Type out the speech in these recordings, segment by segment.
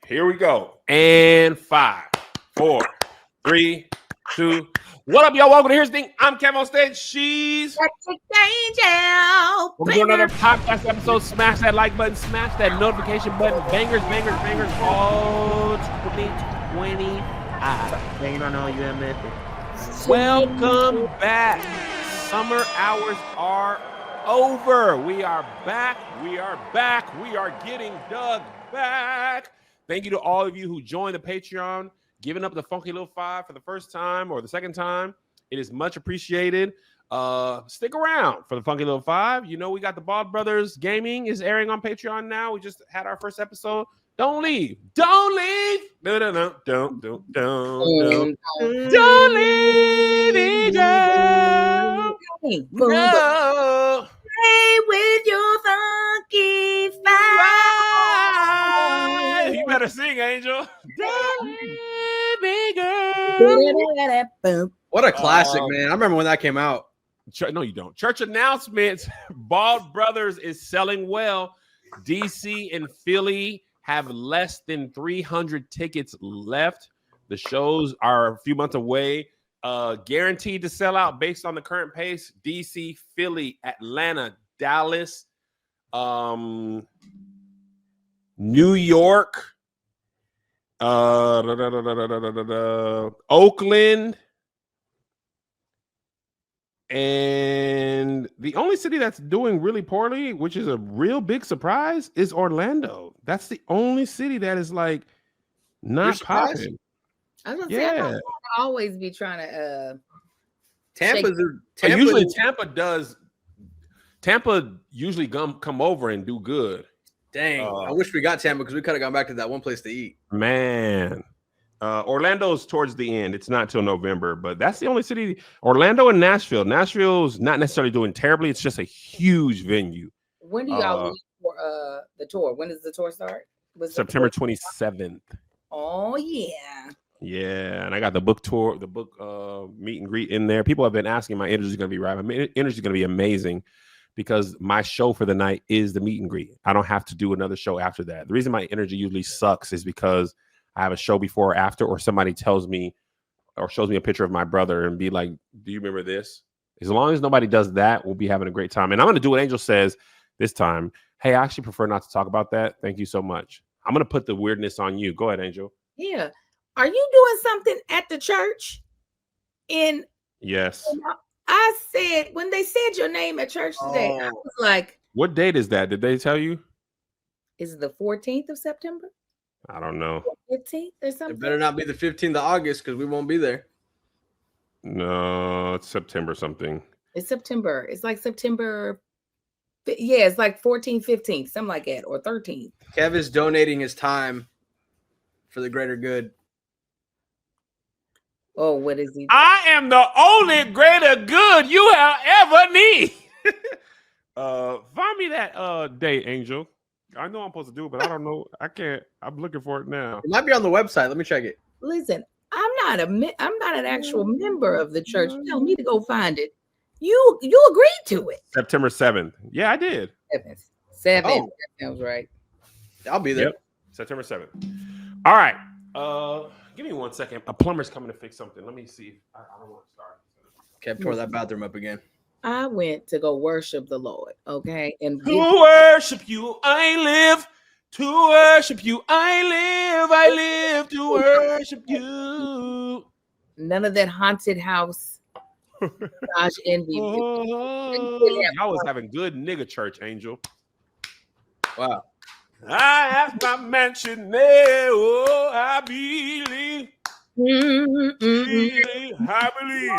Here we go. And 5, 4, 3, 2. What up, y'all? Welcome to Here's the Thing. I'm Kev on stage. She's Angel. We're doing another podcast episode. Smash that like button. Smash that notification button. Bangers, bangers, bangers. All 2025. You don't know you admit it. Welcome back. Summer hours are over. We are back. We are back. We are getting Doug back. Thank you to all of you who joined the Patreon, giving up the funky little 5 for the first time or the second time. It is much appreciated. Stick around for the funky little 5. You know, we got the Bald Brothers Gaming is airing on Patreon now. We just had our first episode. Don't leave. Don't leave. No. Don't leave. No. Play with your funky fire. You better sing, Angel. What a classic, man. I remember when that came out. No, you don't. Church announcements. Bald Brothers is selling well. DC and Philly have less than 300 tickets left. The shows are a few months away. Guaranteed to sell out based on the current pace. DC, Philly, Atlanta, Dallas, New York, Oakland, and the only city that's doing really poorly, which is a real big surprise, is Orlando. That's the only city that is like not popping. I was gonna say, I don't always be trying to Tampa usually come over and do good. Dang, I wish we got Tampa because we could have gone back to that one place to eat. Man, Orlando's towards the end. It's not till November, but that's the only city. Orlando and Nashville. Nashville's not necessarily doing terribly. It's just a huge venue. When do y'all leave for the tour? When does the tour start? September 27th. Oh yeah. Yeah, and I got the book tour, the book meet and greet in there. People have been asking, my energy is going to be right. My energy is going to be amazing because my show for the night is the meet and greet. I don't have to do another show after that. The reason my energy usually sucks is because I have a show before or after, or somebody tells me or shows me a picture of my brother and be like, do you remember this? As long as nobody does that, we'll be having a great time. And I'm going to do what Angel says this time. Hey, I actually prefer not to talk about that. Thank you so much. I'm going to put the weirdness on you. Go ahead, Angel. Yeah. Are you doing something at the church? Yes. I said, when they said your name at church today, I was like, what date is that? Did they tell you? Is it the 14th of September? I don't know. 15th or something? It better not be the 15th of August because we won't be there. No, it's September something. It's September. It's like September. Yeah, it's like 14th, 15th, something like that, or 13th. Kev is donating his time for the greater good. Oh, what is he? I am the only greater good you have ever need. Find me that date, Angel. I know I'm supposed to do it, but I don't know. I can't. I'm looking for it now. It might be on the website. Let me check it. Listen, I'm not an actual member of the church. Tell me to go find it. You agreed to it. September 7th. Yeah, I did. 7th. Oh. That sounds right. I'll be there. Yep. September 7th. All right. Give me 1 second. A plumber's coming to fix something. Let me see. I don't want to start. Kev tore that bathroom up again. I went to go worship the Lord, okay? And to worship you, I live. To worship you, I live. I live to worship you. None of that haunted house. Gosh, envy. Y'all was having good nigga church, Angel. Wow. I have my mansion there. Oh, I believe. I believe.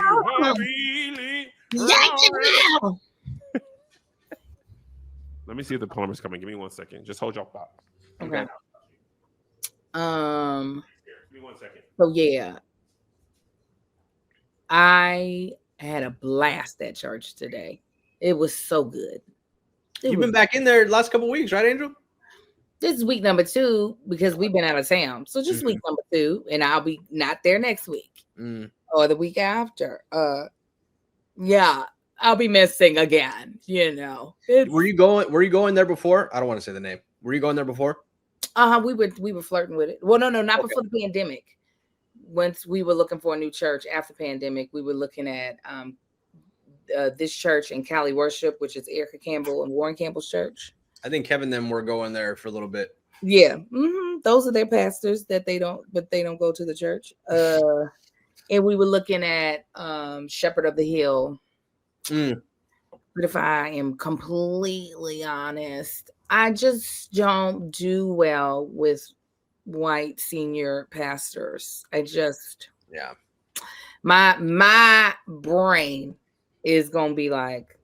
Let me see if the plumber's coming. Give me 1 second. Just hold your thought. Okay. Give me 1 second. So yeah, I had a blast at church today. It was so good. You've been back in there the last couple of weeks, right, Angel? This is week number 2 because we've been out of town. So just week number 2, and I'll be not there next week or the week after. Yeah, I'll be missing again. You know. Were you going there before? I don't want to say the name. Were you going there before? We were flirting with it. Well, no, not before the pandemic. Once we were looking for a new church after pandemic, we were looking at this church in Cali Worship, which is Erica Campbell and Warren Campbell's church. I think Kevin and them were going there for a little bit. Yeah, those are their pastors but they don't go to the church. And we were looking at Shepherd of the Hill. But if I am completely honest, I just don't do well with white senior pastors. My brain is gonna be like,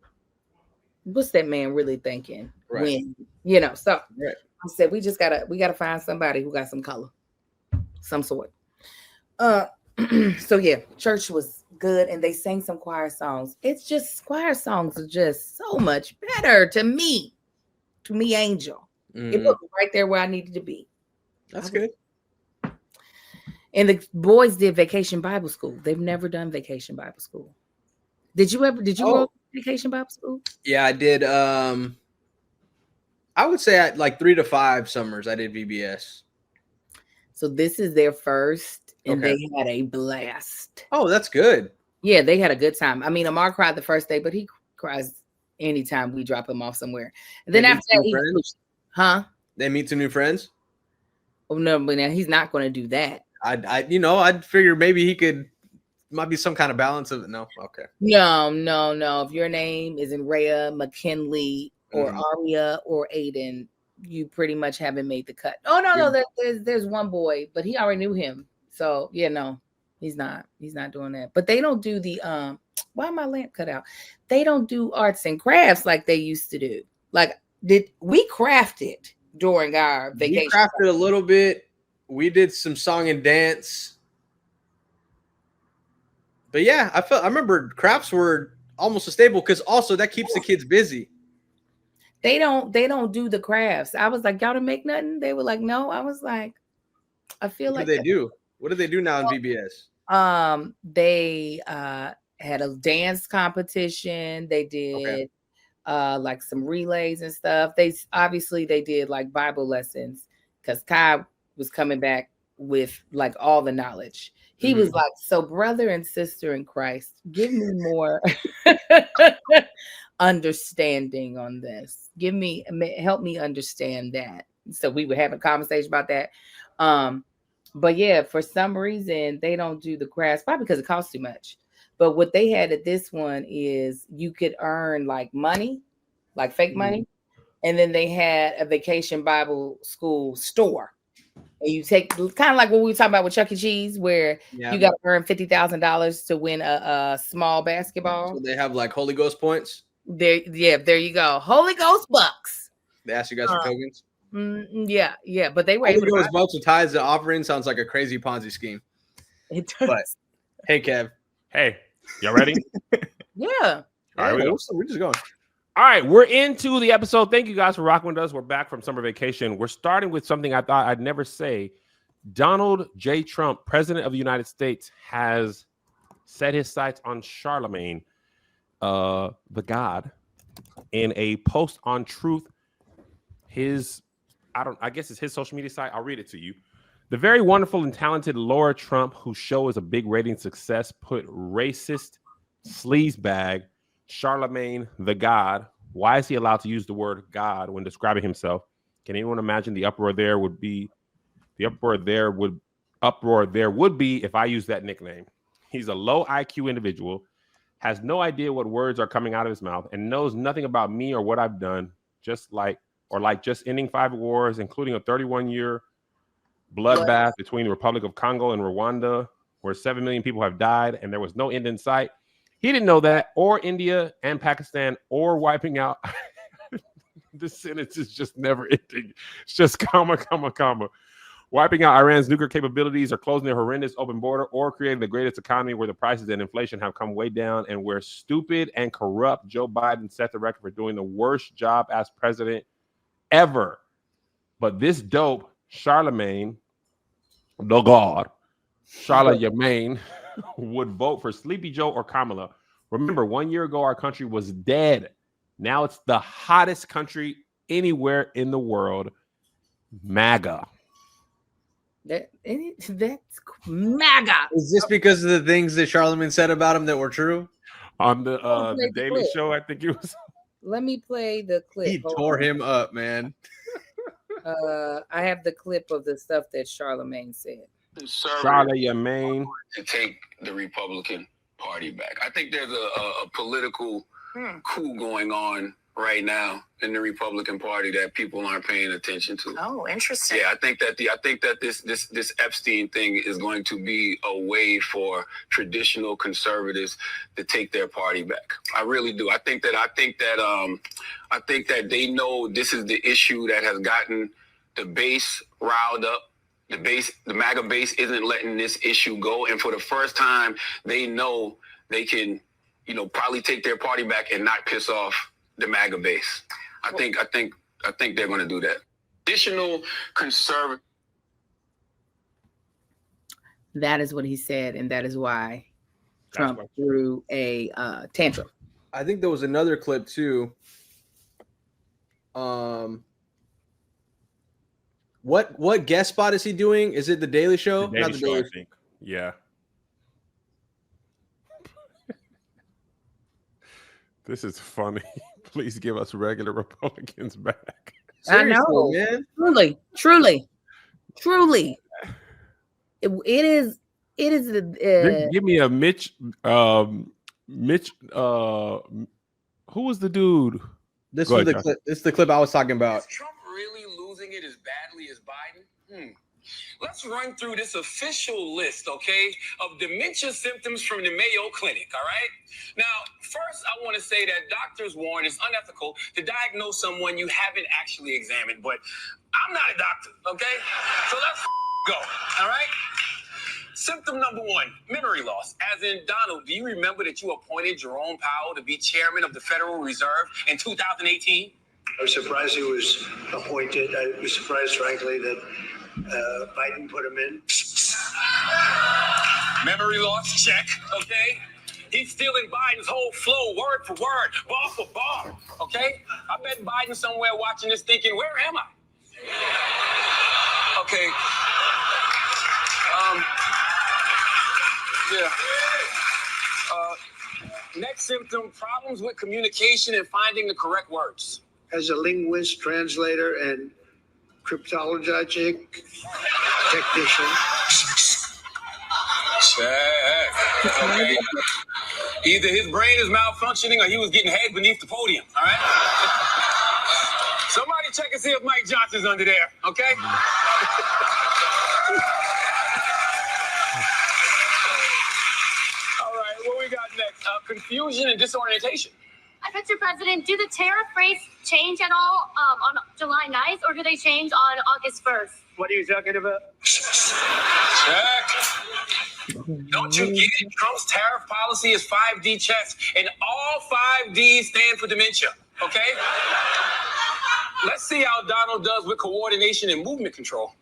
what's that man really thinking? Right. When so right. I said we gotta find somebody who got some color, some sort. So yeah, church was good, and they sang some choir songs. It's just choir songs are just so much better to me, Angel. It put me right there where I needed to be. That's good. And the boys did Vacation Bible School. They've never done Vacation Bible School. Did you go to Vacation Bible School? Yeah, I did. I would say at like 3 to 5 summers I did VBS. So this is their first, and they had a blast. Oh, that's good. Yeah, they had a good time. I mean, Amar cried the first day, but he cries anytime we drop him off somewhere. And then after that, they meet some new friends. Oh no, but now he's not going to do that. I'd figure maybe might be some kind of balance of it. No, okay. No. If your name isn't Rhea, McKinley, or Aria, or Aiden, you pretty much haven't made the cut. Oh no, there's one boy, but he already knew him. So yeah, no, he's not doing that. But they don't do the why my lamp cut out? They don't do arts and crafts like they used to do. Like we crafted during our vacation? We crafted a little bit. We did some song and dance. But yeah, I remember crafts were almost a staple because also that keeps the kids busy. They don't do the crafts. I was like, y'all don't make nothing? They were like, no. I was like, I feel like What do they do now in VBS? They had a dance competition. They did like some relays and stuff. They did like Bible lessons because Kai was coming back with like all the knowledge. He was like, so brother and sister in Christ, give me more understanding on this. Help me understand that. So we would have a conversation about that. But yeah, for some reason they don't do the crafts, probably because it costs too much. But what they had at this one is you could earn like money, like fake money. And then they had a Vacation Bible School store. And you take kind of like what we were talking about with Chuck E. Cheese, where you got to earn $50,000 to win a small basketball. So they have like Holy Ghost points. There you go. Holy Ghost bucks. They asked you guys for tokens. Yeah, but they were Holy Ghost bucks with tithes and offering sounds like a crazy Ponzi scheme. It does. But hey, Kev. Hey, y'all ready? Yeah. All right, we're just going. All right, we're into the episode. Thank you guys for rocking with us. We're back from summer vacation. We're starting with something I thought I'd never say. Donald J. Trump, President of the United States, has set his sights on Charlamagne, the God, in a post on Truth. I guess it's his social media site. I'll read it to you. The very wonderful and talented Laura Trump, whose show is a big rating success, put racist sleazebag Charlamagne the God. Why is he allowed to use the word God when describing himself? Can anyone imagine the uproar there would be if I used that nickname? He's a low IQ individual, has no idea what words are coming out of his mouth, and knows nothing about me or what I've done. Just ending 5 wars, including a 31-year bloodbath between the Republic of Congo and Rwanda, where 7 million people have died, and there was no end in sight. He didn't know that, or India and Pakistan, or wiping out. This sentence is just never ending. It's just comma. Wiping out Iran's nuclear capabilities, or closing their horrendous open border, or creating the greatest economy where the prices and inflation have come way down, and where stupid and corrupt Joe Biden set the record for doing the worst job as president ever. But this dope Charlamagne, the God, Charlamagne, would vote for Sleepy Joe or Kamala. Remember, 1 year ago, our country was dead. Now it's the hottest country anywhere in the world. MAGA. That's MAGA. Is this because of the things that Charlamagne said about him that were true? On the Daily Show, I think it was. Let me play the clip. He tore him up, man. I have the clip of the stuff that Charlamagne said. Charlamagne to take the Republican Party back. I think there's a political coup going on right now in the Republican Party that people aren't paying attention to. Oh, interesting. Yeah, I think that this Epstein thing is going to be a way for traditional conservatives to take their party back. I really do. I think that they know this is the issue that has gotten the base riled up. The MAGA base isn't letting this issue go, and for the first time, they know they can, probably take their party back and not piss off the MAGA base. I think they're going to do that. Additional conservative. That is what he said, and that is why Trump threw a tantrum. I think there was another clip too. What guest spot is he doing? Is it the Daily Show? The Daily Show, I think. Yeah. This is funny. Please give us regular Republicans back. Seriously, I know, man. Truly. It is the. Give me a Mitch. Who was the dude? This was the clip. This is the clip I was talking about. Is Trump really losing it as badly as Biden? Let's run through this official list, okay, of dementia symptoms from the Mayo Clinic, all right? Now, first, I want to say that doctors warn it's unethical to diagnose someone you haven't actually examined, but I'm not a doctor, okay? So let's go, all right? Symptom number 1, memory loss. As in, Donald, do you remember that you appointed Jerome Powell to be chairman of the Federal Reserve in 2018? I was surprised he was appointed. I was surprised, frankly, that Biden put him in. Memory loss, check, okay? He's stealing Biden's whole flow, word for word, bar for bar, okay? I bet Biden somewhere watching this thinking, where am I? Okay. Next symptom, problems with communication and finding the correct words. As a linguist, translator, and cryptologic technician. Check. Okay. Either his brain is malfunctioning or he was getting head beneath the podium, all right? Somebody check and see if Mike Johnson's under there, okay? All right, what we got next? Confusion and disorientation. Mr. President, do the tariff rates change at all on July 9th, or do they change on August 1st? What are you talking about? Check. Don't you get it? Trump's tariff policy is 5D chess, and all 5Ds stand for dementia, okay? Let's see how Donald does with coordination and movement control.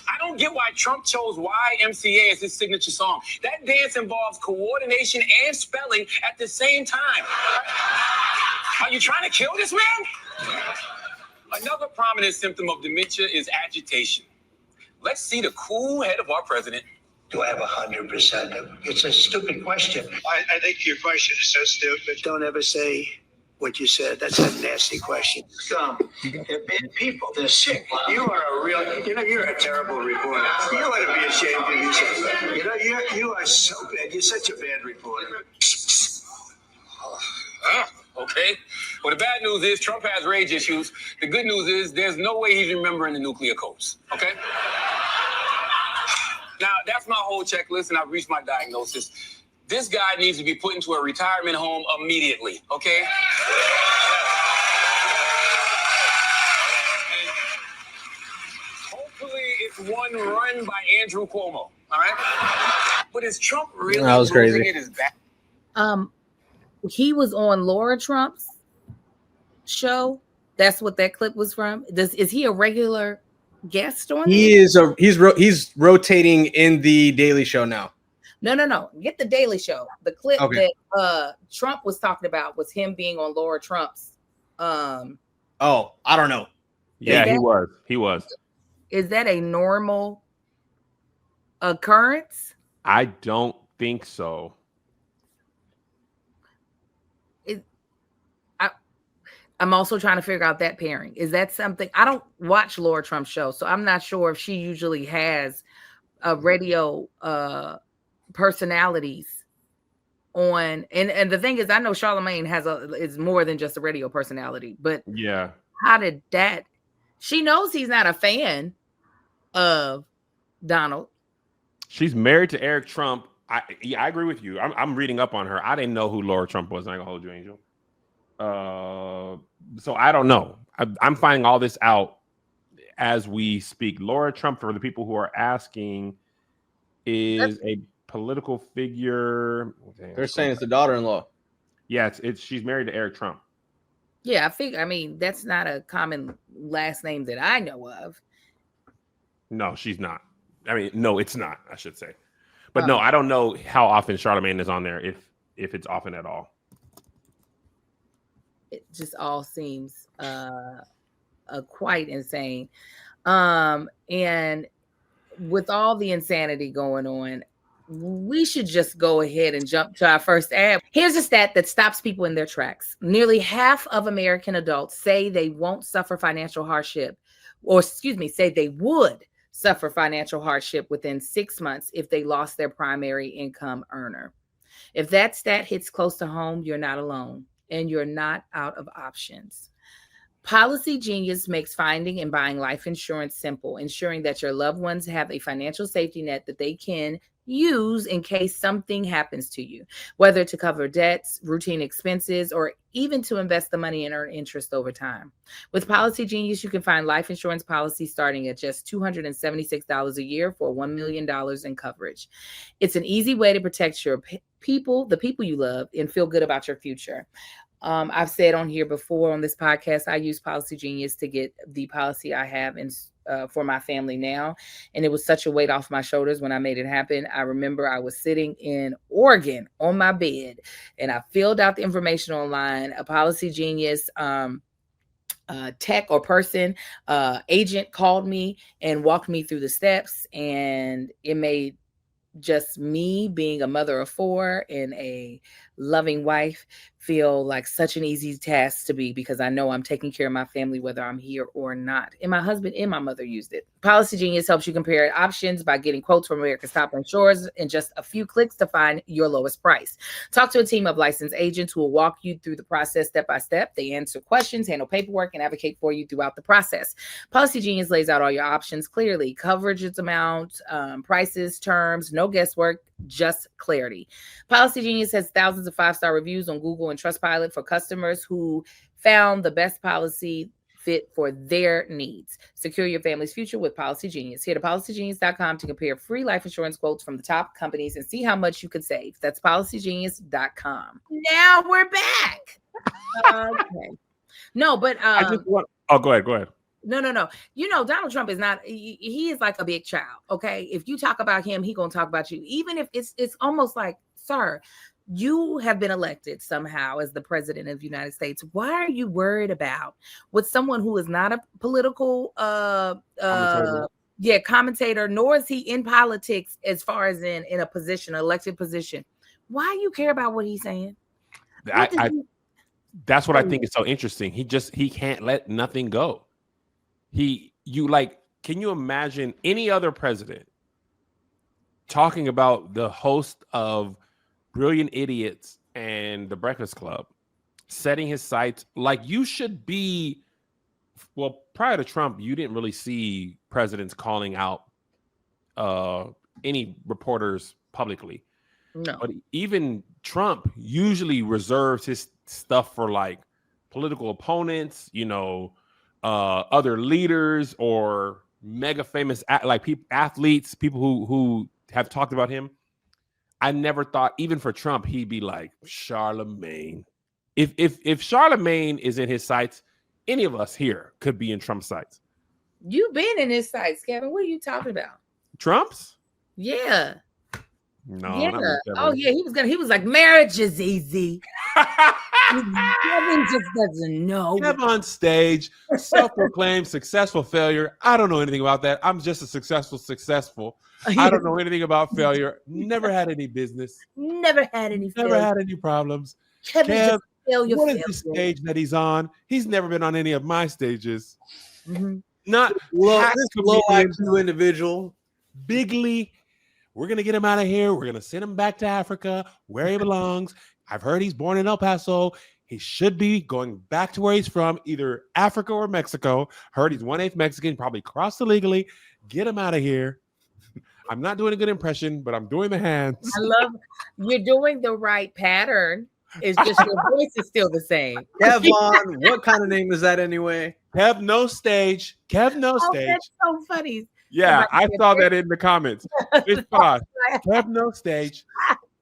I don't get why Trump chose YMCA as his signature song. That dance involves coordination and spelling at the same time. Are you trying to kill this man? Another prominent symptom of dementia is agitation. Let's see the cool head of our president. Do I have 100%? It's a stupid question. I think your question is so stupid. Don't ever say what you said. That's a nasty question. They're bad people. They're sick. You are you're a terrible reporter. You ought to be ashamed of yourself. You are so bad. You're such a bad reporter. Okay. Well, the bad news is Trump has rage issues. The good news is there's no way he's remembering the nuclear codes. Okay? Now, that's my whole checklist, and I've reached my diagnosis. This guy needs to be put into a retirement home immediately, okay? And hopefully it's one run by Andrew Cuomo, all right? But is Trump really losing it as bad? He was on Laura Trump's show. That's what that clip was from. Is he a regular guest on? He's rotating in the Daily Show now. No. Get the Daily Show. The clip Okay. that Trump was talking about was him being on Laura Trump's. Oh, I don't know. Yeah, he was. Is that a normal occurrence? I don't think so. I'm also trying to figure out that pairing. Is that something? I don't watch Laura Trump's show, so I'm not sure if she usually has a radio personalities on. And the thing is, I know Charlamagne is more than just a radio personality, but yeah, how did that? She knows he's not a fan of Donald. She's married to Eric Trump. I agree with you. I'm reading up on her. I didn't know who Laura Trump was. I'm gonna hold you, Angel. So I don't know. I'm finding all this out as we speak. Laura Trump, for the people who are asking, is a political figure. They're saying it's the daughter-in-law. Yeah, she's married to Eric Trump. Yeah, I mean, that's not a common last name that I know of. No, she's not. I mean, no, it's not, I should say. But no, I don't know how often Charlamagne is on there, if it's often at all. It just all seems quite insane. And with all the insanity going on, we should just go ahead and jump to our first ad. Here's a stat that stops people in their tracks. Nearly half of American adults say they won't suffer financial hardship, say they would suffer financial hardship within 6 months if they lost their primary income earner. If that stat hits close to home, you're not alone. And you're not out of options. Policy Genius makes finding and buying life insurance simple, ensuring that your loved ones have a financial safety net that they can use in case something happens to you, whether to cover debts, routine expenses, or even to invest the money and earn interest over time. With Policy Genius, you can find life insurance policies starting at just $276 a year for $1 million in coverage. It's an easy way to protect your the people you love, and feel good about your future. I've said on here before on this podcast, I use Policy Genius to get the policy I have for my family now. And it was such a weight off my shoulders when I made it happen. I remember I was sitting in Oregon on my bed and I filled out the information online. A Policy Genius tech or person, agent called me and walked me through the steps, and it made just me being a mother of 4 and a loving wife feel like such an easy task to be, because I know I'm taking care of my family whether I'm here or not. And my husband and my mother used it. Policy Genius helps you compare options by getting quotes from America's top insurers in just a few clicks to find your lowest price. Talk to a team of licensed agents who will walk you through the process step by step. They answer questions, handle paperwork, and advocate for you throughout the process. Policy Genius lays out all your options clearly: coverages, amount, prices, terms, no guesswork, just clarity. Policy Genius has thousands of 5-star reviews on Google and Trustpilot for customers who found the best policy fit for their needs. Secure your family's future with Policy Genius. Head to policygenius.com to compare free life insurance quotes from the top companies and see how much you could save. That's policygenius.com. Now we're back. Okay. No, but I just want. Oh, go ahead. No. You know, Donald Trump is not, he is like a big child. Okay. If you talk about him, he gonna talk about you. Even if it's almost like, sir, you have been elected somehow as the president of the United States. Why are you worried about what someone who is not a political commentator, nor is he in politics as far as in a position, elected position? Why you care about what he's saying? That's what I think is so interesting. He can't let nothing go. Can you imagine any other president talking about the host of Brilliant Idiots and The Breakfast Club, setting his sights like you should be? Well, prior to Trump, you didn't really see presidents calling out any reporters publicly. No. But even Trump usually reserves his stuff for like political opponents, other leaders or mega famous athletes, people who have talked about him. I never thought, even for Trump, he'd be like Charlamagne. If Charlamagne is in his sights, any of us here could be in Trump's sights. You've been in his sights, Kevin. What are you talking about? Trump's? Yeah. No, Yeah. not with Kevin. Oh yeah, he was like, marriage is easy. Kevin just doesn't know. Kev on stage, self-proclaimed successful failure. I don't know anything about that. I'm just a successful. I don't know anything about failure. Never had any business. Never had any Never had any problems. Kevin Kev, just failure. what is the stage that he's on? He's never been on any of my stages. Mm-hmm. Not this low IQ individual. Bigly. We're going to get him out of here. We're going to send him back to Africa where he belongs. I've heard he's born in El Paso. He should be going back to where he's from, either Africa or Mexico. Heard he's 1/8 Mexican, probably crossed illegally. Get him out of here. I'm not doing a good impression, but I'm doing the hands. I love you're doing the right pattern. It's just your voice is still the same. Kevon, what kind of name is that anyway? Kev no stage. Kev no Oh, stage. that's so funny. Yeah, I saw that in the comments. It's fine. Kev no stage.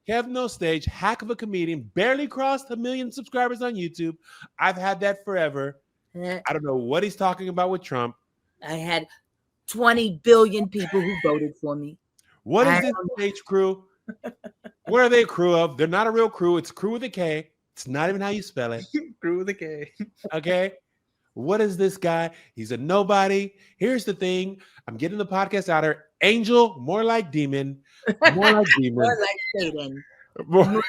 Kev no stage. Hack of a comedian. Barely crossed 1 million subscribers on YouTube. I've had that forever. I don't know what he's talking about with Trump. I had 20 billion people who voted for me. What is this stage crew? What are they a crew of? They're not a real crew. It's crew with a K. It's not even how you spell it. Crew with a K. Okay. What is this guy? He's a nobody. Here's the thing. I'm getting the podcast out here. Angel, more like demon. More like demon. More like Satan. More-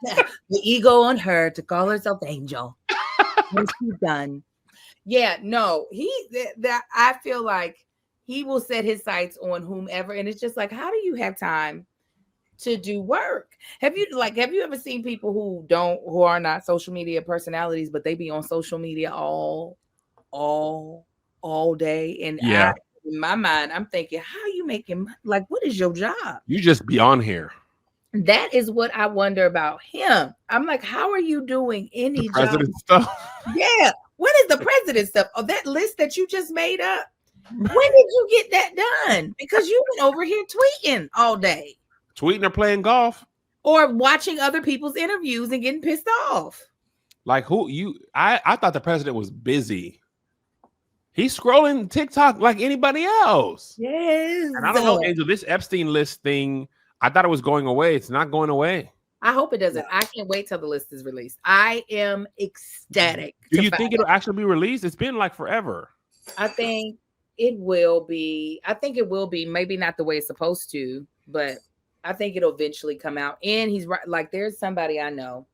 The ego on her to call herself Angel. What's she done? Yeah, no, I feel like he will set his sights on whomever, and it's just like, how do you have time to do work? Have you ever seen people who are not social media personalities, but they be on social media all day? And yeah, in my mind, I'm thinking, how are you making, like, what is your job? You just be on here. That is what I wonder about him. I'm like, how are you doing any president job? stuff? Yeah. What is the president stuff? Oh, that list that you just made up. When did you get that done? Because you've been over here tweeting all day. Tweeting or playing golf. Or watching other people's interviews and getting pissed off. Like I thought the president was busy. He's scrolling TikTok like anybody else. Yes. And I don't know, Angel, this Epstein list thing, I thought it was going away. It's not going away. I hope it doesn't. I can't wait till the list is released. I am ecstatic. Do you think it'll actually be released? It's been like forever. I think it will be. Maybe not the way it's supposed to, but I think it'll eventually come out. And he's right. Like, there's somebody I know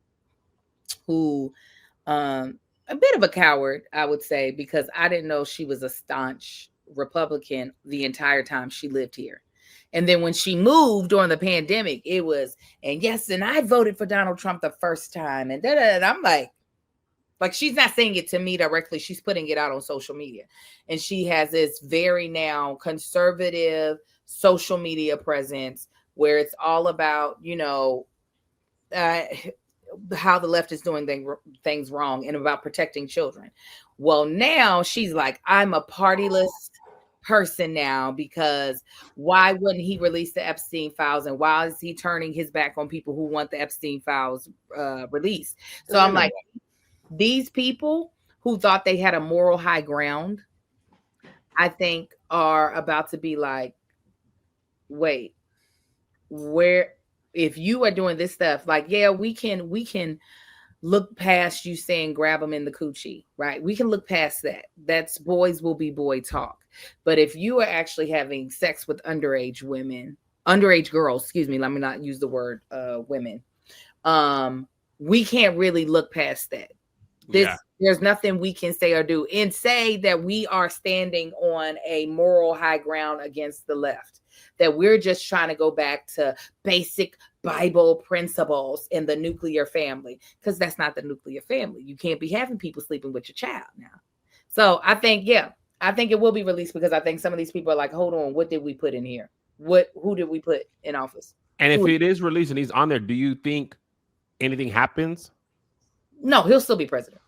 who, a bit of a coward, I would say, because I didn't know she was a staunch Republican the entire time she lived here. And then when she moved during the pandemic, it was, and I voted for Donald Trump the first time. And I'm like, she's not saying it to me directly. She's putting it out on social media. And she has this very now conservative social media presence where it's all about, how the left is doing things wrong and about protecting children. Well, now she's like, I'm a partyless person now, because why wouldn't he release the Epstein files, and why is he turning his back on people who want the Epstein files released? So I'm like, these people who thought they had a moral high ground, I think are about to be like, wait, where, if you are doing this stuff, like, yeah, we can look past you saying grab them in the coochie, right? We can look past that. That's boys will be boy talk. But if you are actually having sex with underage girls, excuse me, let me not use the word women. We can't really look past that. There's nothing we can say or do and say that we are standing on a moral high ground against the left, that we're just trying to go back to basic Bible principles in the nuclear family, because that's not the nuclear family. You can't be having people sleeping with your child now. So I think it will be released, because I think some of these people are like, hold on, what did we put in here? Who did we put in office? And if it is released and he's on there, do you think anything happens? No, he'll still be president.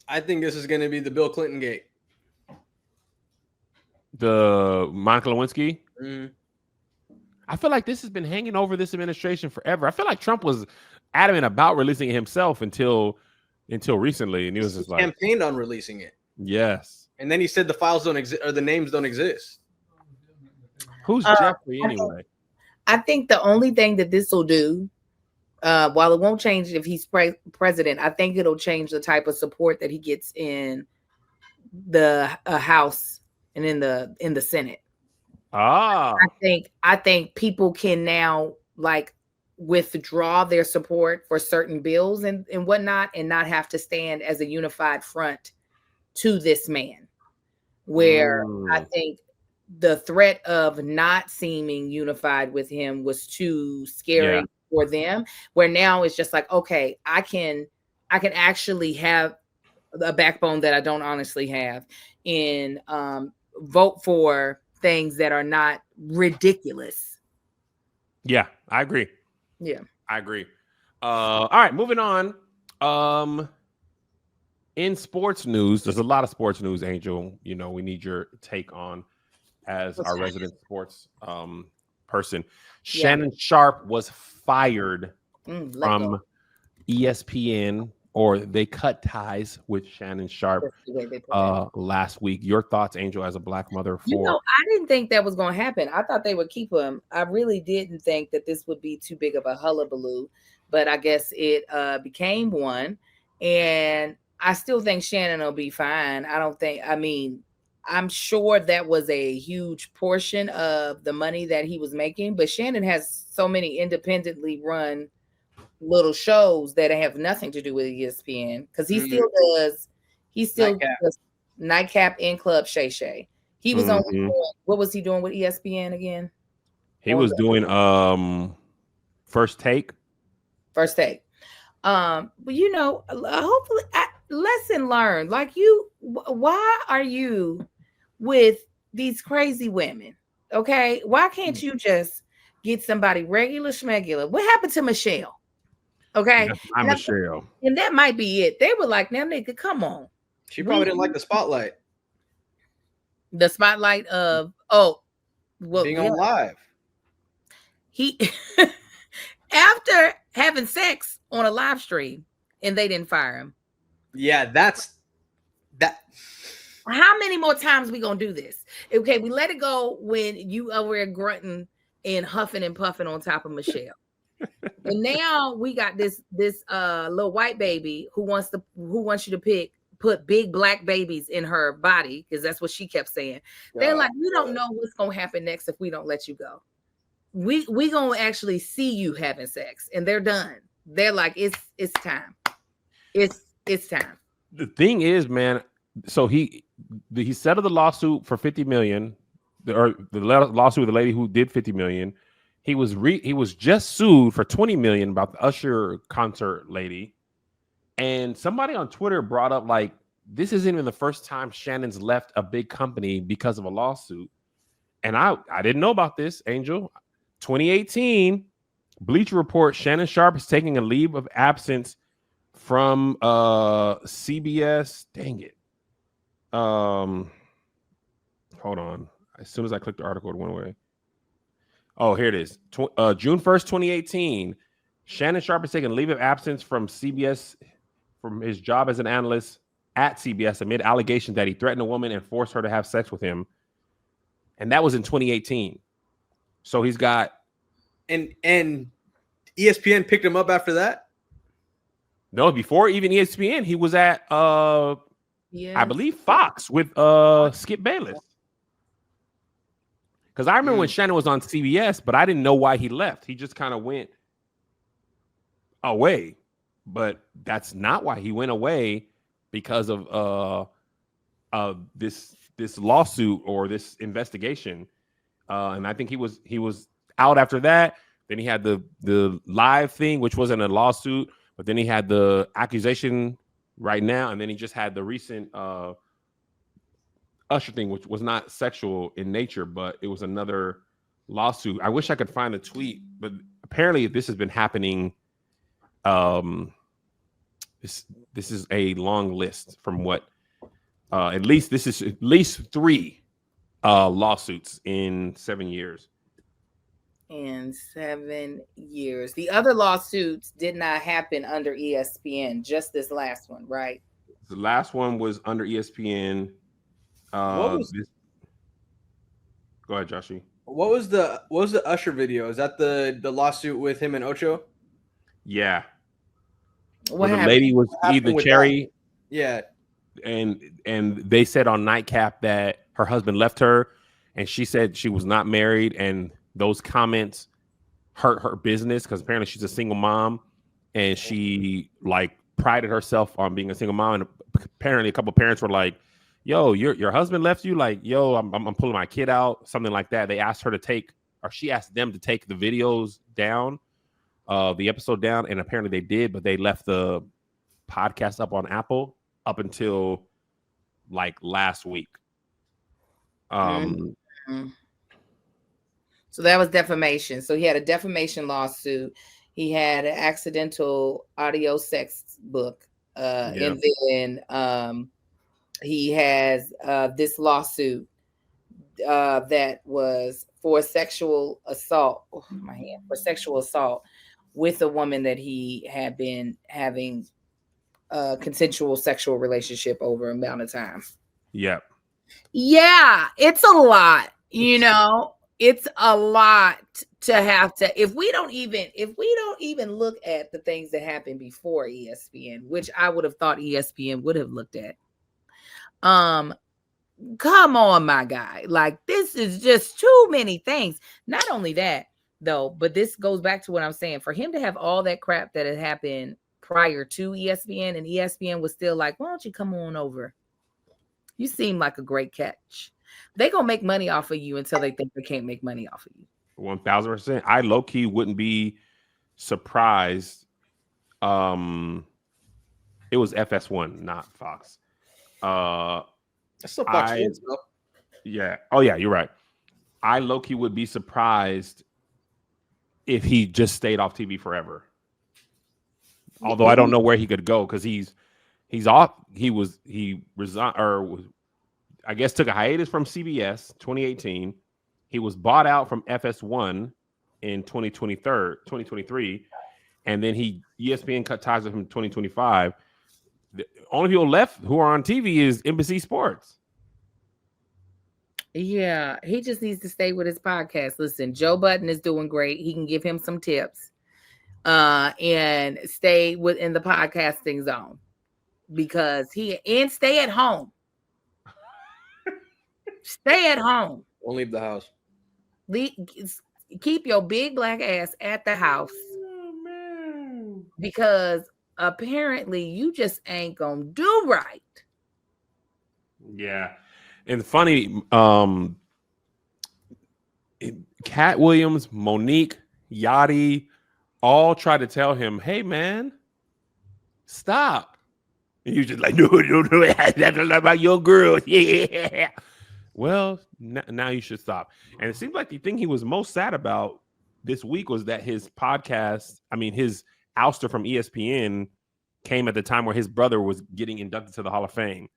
I think this is going to be the Bill Clinton gate. The Monica Lewinsky? Mm. I feel like this has been hanging over this administration forever. I feel like Trump was adamant about releasing it himself until recently, and he was just like, campaigned on releasing it. Yes. And then he said the files don't exist, or the names don't exist. Who's Jeffrey anyway? I think the only thing that this will do, while it won't change if he's president, I think it'll change the type of support that he gets in the House and in the Senate. Ah, I think people can now like withdraw their support for certain bills and whatnot, and not have to stand as a unified front to this man. Where I think the threat of not seeming unified with him was too scary for them. Where now it's just like, okay, I can actually have a backbone that I don't honestly have, and vote for things that are not ridiculous. Yeah, I agree. Yeah, I agree. All right, moving on. In sports news, there's a lot of sports news, Angel. You know, we need your take on as our resident sports person. Shannon Sharpe was fired from ESPN, or they cut ties with Shannon Sharpe last week. Your thoughts, Angel, as a Black mother? I didn't think that was going to happen. I thought they would keep him. I really didn't think that this would be too big of a hullabaloo, but I guess it became one. And I still think Shannon will be fine. I'm sure that was a huge portion of the money that he was making, but Shannon has so many independently run little shows that have nothing to do with ESPN, because he still does Nightcap and Club Shay Shay. He was on what was he doing with ESPN again? He was doing First Take. But hopefully lesson learned. Like, why are you with these crazy women? Okay, why can't you just get somebody regular schmegular? What happened to Michelle? Okay, I'm Michelle, and that might be it. They were like, "Now, nigga, come on." She probably didn't like the spotlight. The spotlight of being on live. He after having sex on a live stream, and they didn't fire him. Yeah, that's that. How many more times we gonna do this? Okay, we let it go when you over there grunting and huffing and puffing on top of Michelle. And now we got this little white baby who wants you to put big black babies in her body, because that's what she kept saying. They're like, we don't know what's gonna happen next if we don't let you go. We gonna actually see you having sex, and they're done. They're like, it's time. It's time. The thing is, man, so he settled the lawsuit for $50 million, or the lawsuit with the lady who did $50 million. He was just sued for $20 million about the Usher concert lady. And somebody on Twitter brought up, like, this isn't even the first time Shannon's left a big company because of a lawsuit. And I didn't know about this, Angel. 2018, Bleacher Report, Shannon Sharpe is taking a leave of absence from CBS. Dang it. Hold on. As soon as I clicked the article, it went away. Oh, here it is. June 1st, 2018. Shannon Sharpe is taking a leave of absence from CBS from his job as an analyst at CBS amid allegations that he threatened a woman and forced her to have sex with him. And that was in 2018. So he's got... And ESPN picked him up after that? No, before even ESPN, he was at, I believe, Fox with Skip Bayless. Because I remember when Shannon was on CBS, but I didn't know why he left. He just kind of went away. But that's not why he went away, because of this lawsuit or this investigation. And I think he was out after that. Then he had the live thing, which wasn't a lawsuit, but then he had the accusation right now, and then he just had the recent Usher thing, which was not sexual in nature, but it was another lawsuit. I wish I could find a tweet, but apparently this has been happening. This is a long list from what at least 3 lawsuits in 7 years. In 7 years. The other lawsuits did not happen under ESPN, just this last one, right? The last one was under ESPN. Go ahead, Joshy. What was the Usher video? Is that the lawsuit with him and Ocho? Yeah. What Where the happened? lady was happened either with Cherry, Yeah. and they said on Nightcap that her husband left her, and she said she was not married, and those comments hurt her business because apparently she's a single mom, and she like prided herself on being a single mom, and apparently a couple of parents were like, yo, your husband left you, like, yo, I'm pulling my kid out, something like that. They asked her to take, or she asked them to take the videos down, the episode down, and apparently they did, but they left the podcast up on Apple up until like last week. Mm-hmm. So that was defamation. So he had a defamation lawsuit. He had an accidental audio sex book. And then he has this lawsuit that was for sexual assault. Oh, my hand. For sexual assault with a woman that he had been having a consensual sexual relationship over a amount of time. Yep. Yeah, it's a lot, you know. It's a lot to have to, if we don't even look at the things that happened before ESPN, which I would have thought ESPN would have looked at. Come on, my guy. Like, this is just too many things. Not only that, though, but this goes back to what I'm saying. For him to have all that crap that had happened prior to ESPN, and ESPN was still like, why don't you come on over? You seem like a great catch. They gonna make money off of you until they think they can't make money off of you. 1000%. I low key wouldn't be surprised. It was FS1, not Fox. That's still Fox Sports, though. Yeah. Oh yeah, you're right. I low key would be surprised if he just stayed off TV forever. Although I don't know where he could go because he's off. He resigned, or I guess took a hiatus from CBS 2018. He was bought out from FS1 in 2023, and then ESPN cut ties with him in 2025. The only people left who are on TV is NBC Sports. Yeah, he just needs to stay with his podcast. Listen, Joe Budden is doing great. He can give him some tips, and stay within the podcasting zone because stay at home. Stay at home. Don't leave the house. Keep your big black ass at the house. Oh, man. Because apparently you just ain't gonna do right. Yeah. And funny, Cat Williams, Monique, Yachty all tried to tell him, hey man, stop. And you just like, no, that's not about your girl. Yeah. Well, now you should stop. And it seems like the thing he was most sad about this week was that his podcast, his ouster from ESPN came at the time where his brother was getting inducted to the Hall of Fame.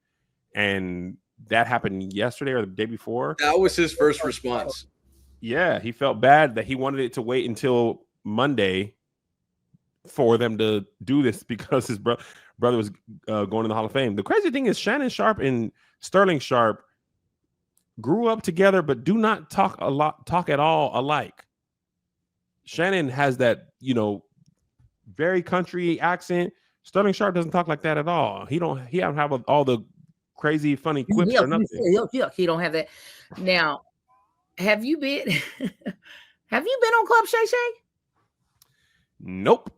And that happened yesterday or the day before. That was his first response. Yeah, he felt bad that he wanted it to wait until Monday for them to do this because his brother was going to the Hall of Fame. The crazy thing is Shannon Sharpe and Sterling Sharpe grew up together, but do not talk at all alike. Shannon has that, very country accent. Sterling Sharpe doesn't talk like that at all. He don't have all the crazy funny quips or nothing. He don't have that. Now, have you been on Club Shay Shay? Nope.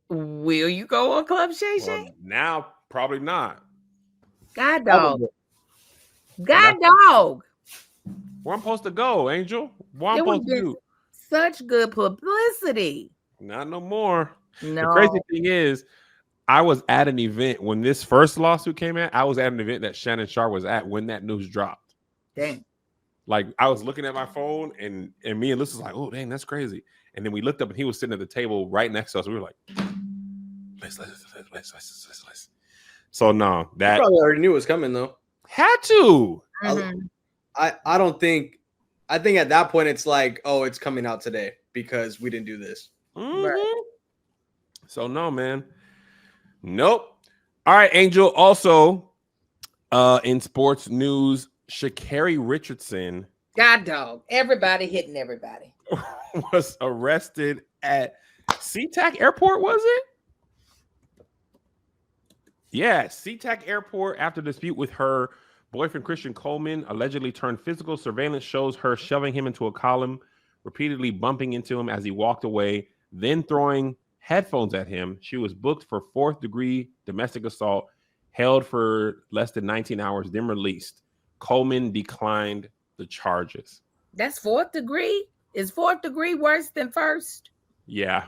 Will you go on Club Shay Shay? Well, now probably not. God dog. God dog. Where I'm supposed to go, Angel? What I'm supposed to do? Such good publicity. Not no more. No. The crazy thing is, I was at an event when this first lawsuit came out. I was at an event that Shannon Sharpe was at when that news dropped. Dang. Like, I was looking at my phone, and me and Liz was like, oh, dang, that's crazy. And then we looked up, and he was sitting at the table right next to us. We were like, let's. So, no. That you probably already knew it was coming, though. Had to. Mm-hmm. I don't think. I think at that point, it's like, oh, it's coming out today because we didn't do this. Mm-hmm. Right. So, no, man. Nope. All right, Angel. Also, in sports news, Sha'Carri Richardson God dog. Everybody hitting everybody. was arrested at SeaTac Airport, was it? Yeah, SeaTac Airport after dispute with her boyfriend Christian Coleman allegedly turned physical. Surveillance shows her shoving him into a column, repeatedly bumping into him as he walked away, then throwing headphones at him. She was booked for 4th-degree domestic assault, held for less than 19 hours, then released. Coleman declined the charges. That's 4th degree? Is 4th degree worse than first? Yeah.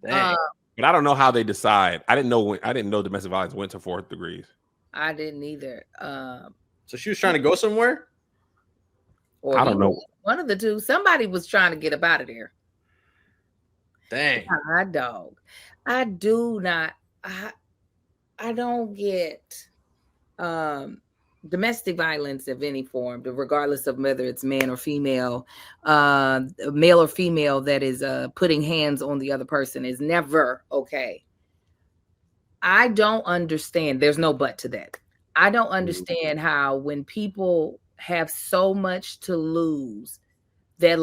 Dang. But I don't know how they decide. I didn't know domestic violence went to 4th degrees. I didn't either. So she was trying to go somewhere? Or I don't know. One of the two. Somebody was trying to get up out of there. Dang. God dog. I do not. I don't get domestic violence of any form, regardless of whether it's man or female, male or female that is putting hands on the other person is never okay. I don't understand. There's no but to that. I don't understand how when people have so much to lose that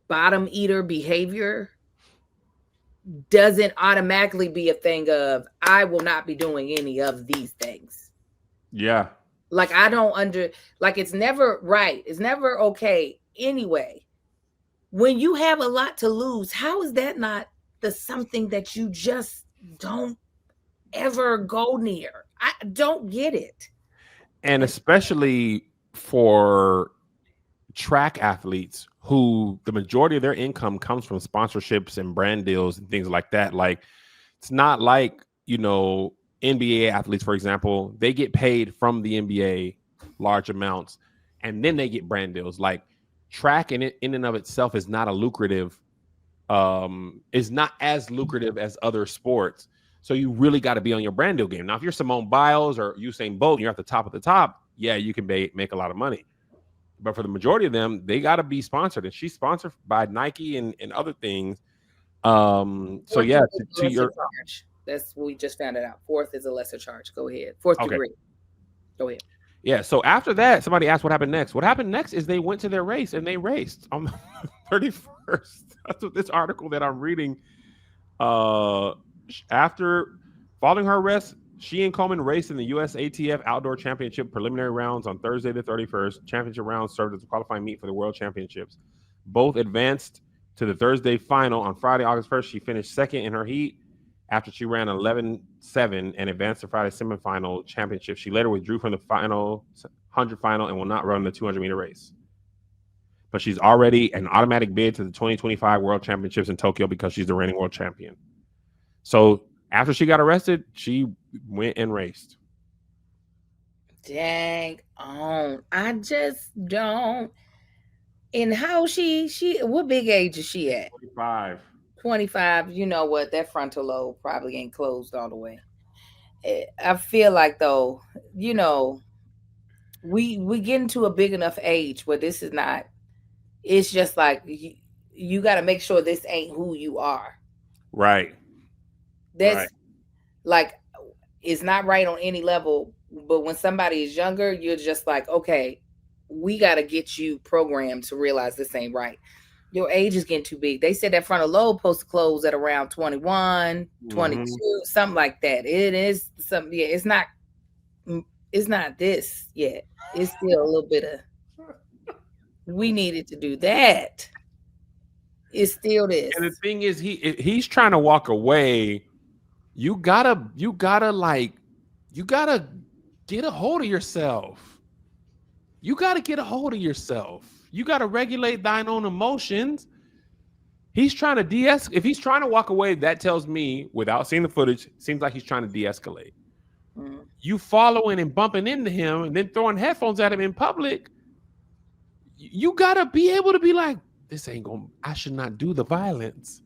bottom eater behavior doesn't automatically be a thing of I will not be doing any of these things. Yeah. Like I don't it's never right. It's never okay anyway. When you have a lot to lose, how is that not the something that you just don't ever go near? I don't get it. And especially for track athletes who the majority of their income comes from sponsorships and brand deals and things like that. Like, it's not like, NBA athletes, for example, they get paid from the NBA large amounts and then they get brand deals. Like, track in and of itself is not a lucrative, is not as lucrative as other sports. So you really got to be on your brand deal game. Now, if you're Simone Biles or Usain Bolt and you're at the top, yeah, you can make a lot of money. But for the majority of them, they got to be sponsored. And she's sponsored by Nike and other things. So, yeah, to your charge. That's what we just found it out. 4th is a lesser charge. Go ahead. 4th degree. Go ahead. Yeah. So after that, somebody asked what happened next. What happened next is they went to their race and they raced on the 31st. That's what this article that I'm reading. After following her arrest, she and Coleman raced in the US ATF Outdoor Championship preliminary rounds on Thursday the 31st. Championship rounds served as a qualifying meet for the World Championships. Both advanced to the Thursday final. On Friday, August 1st, she finished second in her heat after she ran 11.7 and advanced to Friday's semifinal championship. She later withdrew from the 100 final and will not run the 200-meter race. But she's already an automatic bid to the 2025 World Championships in Tokyo because she's the reigning world champion. So after she got arrested, she went and raced. Dang on. I just don't. And how what big age is she at? 25. You know what? That frontal lobe probably ain't closed all the way. I feel like though, we get into a big enough age where this is not, it's just like you got to make sure this ain't who you are. Right. That's like, it's not right on any level, but when somebody is younger, you're just like, okay, we got to get you programmed to realize this ain't right. Your age is getting too big. They said that frontal lobe supposed to close at around 21, 22, something like that. It is something. Yeah, it's not this yet. It's still a little bit of, we needed to do that. It's still this. And the thing is, he's trying to walk away. You gotta get a hold of yourself. You gotta regulate thine own emotions. He's trying to de-escalate. If he's trying to walk away, that tells me, without seeing the footage, seems like he's trying to de-escalate. You following and bumping into him and then throwing headphones at him in public, you gotta be able to be like, I should not do the violence.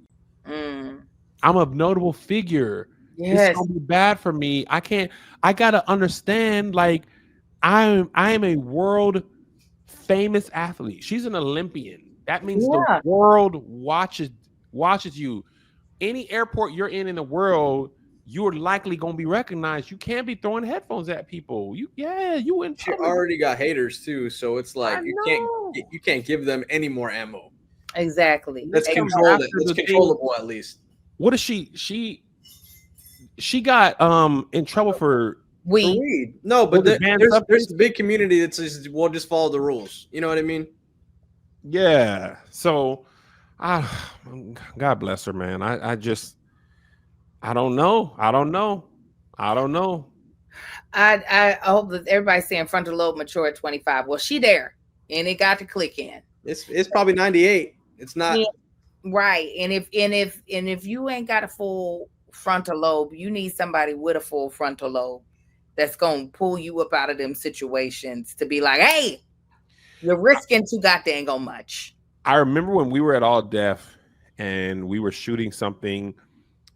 I'm a notable figure. Yes. It's gonna be bad for me. I gotta understand, like, I am a world famous athlete. She's an Olympian. That means the world watches you. Any airport you're in the world, you're likely gonna be recognized. You can't be throwing headphones at people. You in She public. already got haters too, so it's like you can't give them any more ammo. Exactly. Let's control it. It's controllable at least. What is she got in trouble for weed. No, but there's a big community that says we'll just follow the rules. You know what I mean? Yeah. So God bless her, man. I don't know. I hope that everybody's saying frontal lobe mature at 25. Well, she there, and it got to click in. It's probably 98. It's not right. And if you ain't got a full frontal lobe, you need somebody with a full frontal lobe that's gonna pull you up out of them situations to be like, hey, you're risking too goddamn much. I remember when we were at All Deaf and we were shooting something,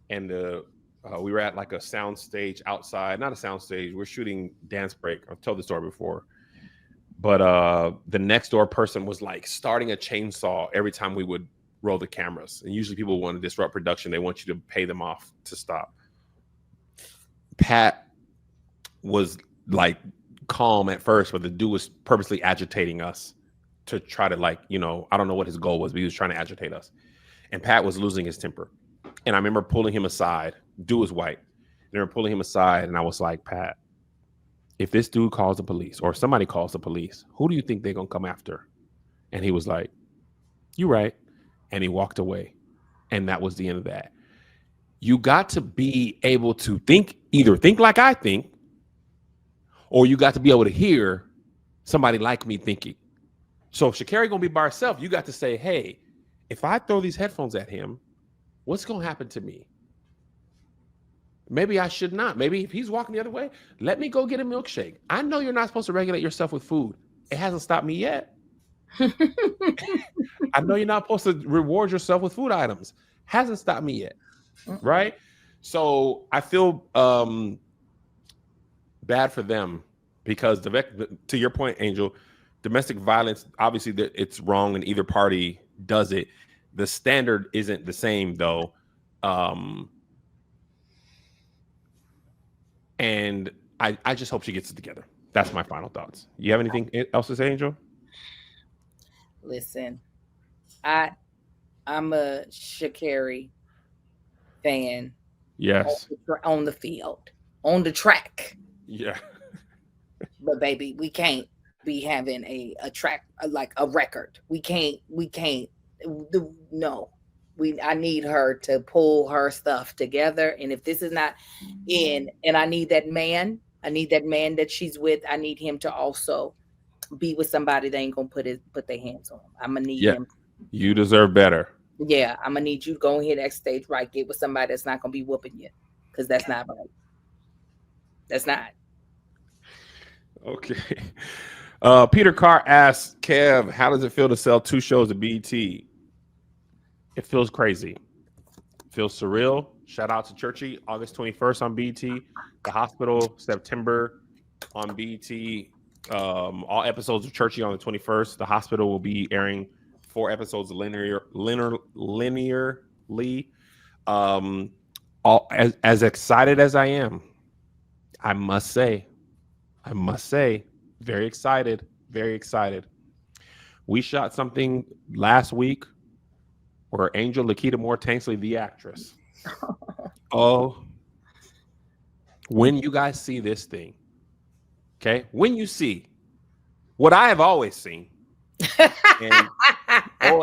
and we were at like a sound stage outside, not a sound stage. We're shooting Dance Break. I've told the story before, but the next door person was like starting a chainsaw every time we would roll the cameras. And usually people want to disrupt production. They want you to pay them off to stop. Pat was like calm at first, but the dude was purposely agitating us to try to, like, you know, I don't know what his goal was, but he was trying to agitate us. And Pat was losing his temper. And I remember pulling him aside. Dude was white. I remember pulling him aside, and I was like, Pat, if this dude calls the police or somebody calls the police, who do you think they're going to come after? And he was like, you right. And he walked away. And that was the end of that. You got to be able to either think like I think, or you got to be able to hear somebody like me thinking. So if Sha'Carri gonna be by herself, you got to say, hey, if I throw these headphones at him, what's gonna happen to me? Maybe I should not. Maybe if he's walking the other way, let me go get a milkshake. I know you're not supposed to regulate yourself with food. It hasn't stopped me yet. I know you're not supposed to reward yourself with food items. Hasn't stopped me yet. Right? So I feel bad for them because to your point, Angel, domestic violence, obviously it's wrong and either party does it. The standard isn't the same though. And I just hope she gets it together. That's my final thoughts. You have anything else to say, Angel? Listen, I'm a Sha'Carri fan. Yes. On the field, on the track. Yeah. But baby, we can't be having a track like a record. We can't. No. I need her to pull her stuff together. And if this is not in, and I need that man that she's with, I need him to also be with somebody that ain't gonna put their hands on him. I'm gonna need him. You deserve better. Yeah, I'm gonna need you to go and hit that stage right. Get with somebody that's not gonna be whooping you, because that's not right. That's not. Okay. Peter Carr asks, Kev, how does it feel to sell 2 shows at BET? It feels crazy. It feels surreal. Shout out to Churchy, August 21st on BET. The Hospital, September on BET. All episodes of Churchy on the 21st. The Hospital will be airing 4 episodes linearly. As excited as I am, I must say, very excited. We shot something last week where Angel Lakita Moore Tanksley, the actress. Oh, when you guys see this thing, okay? When you see what I have always seen, and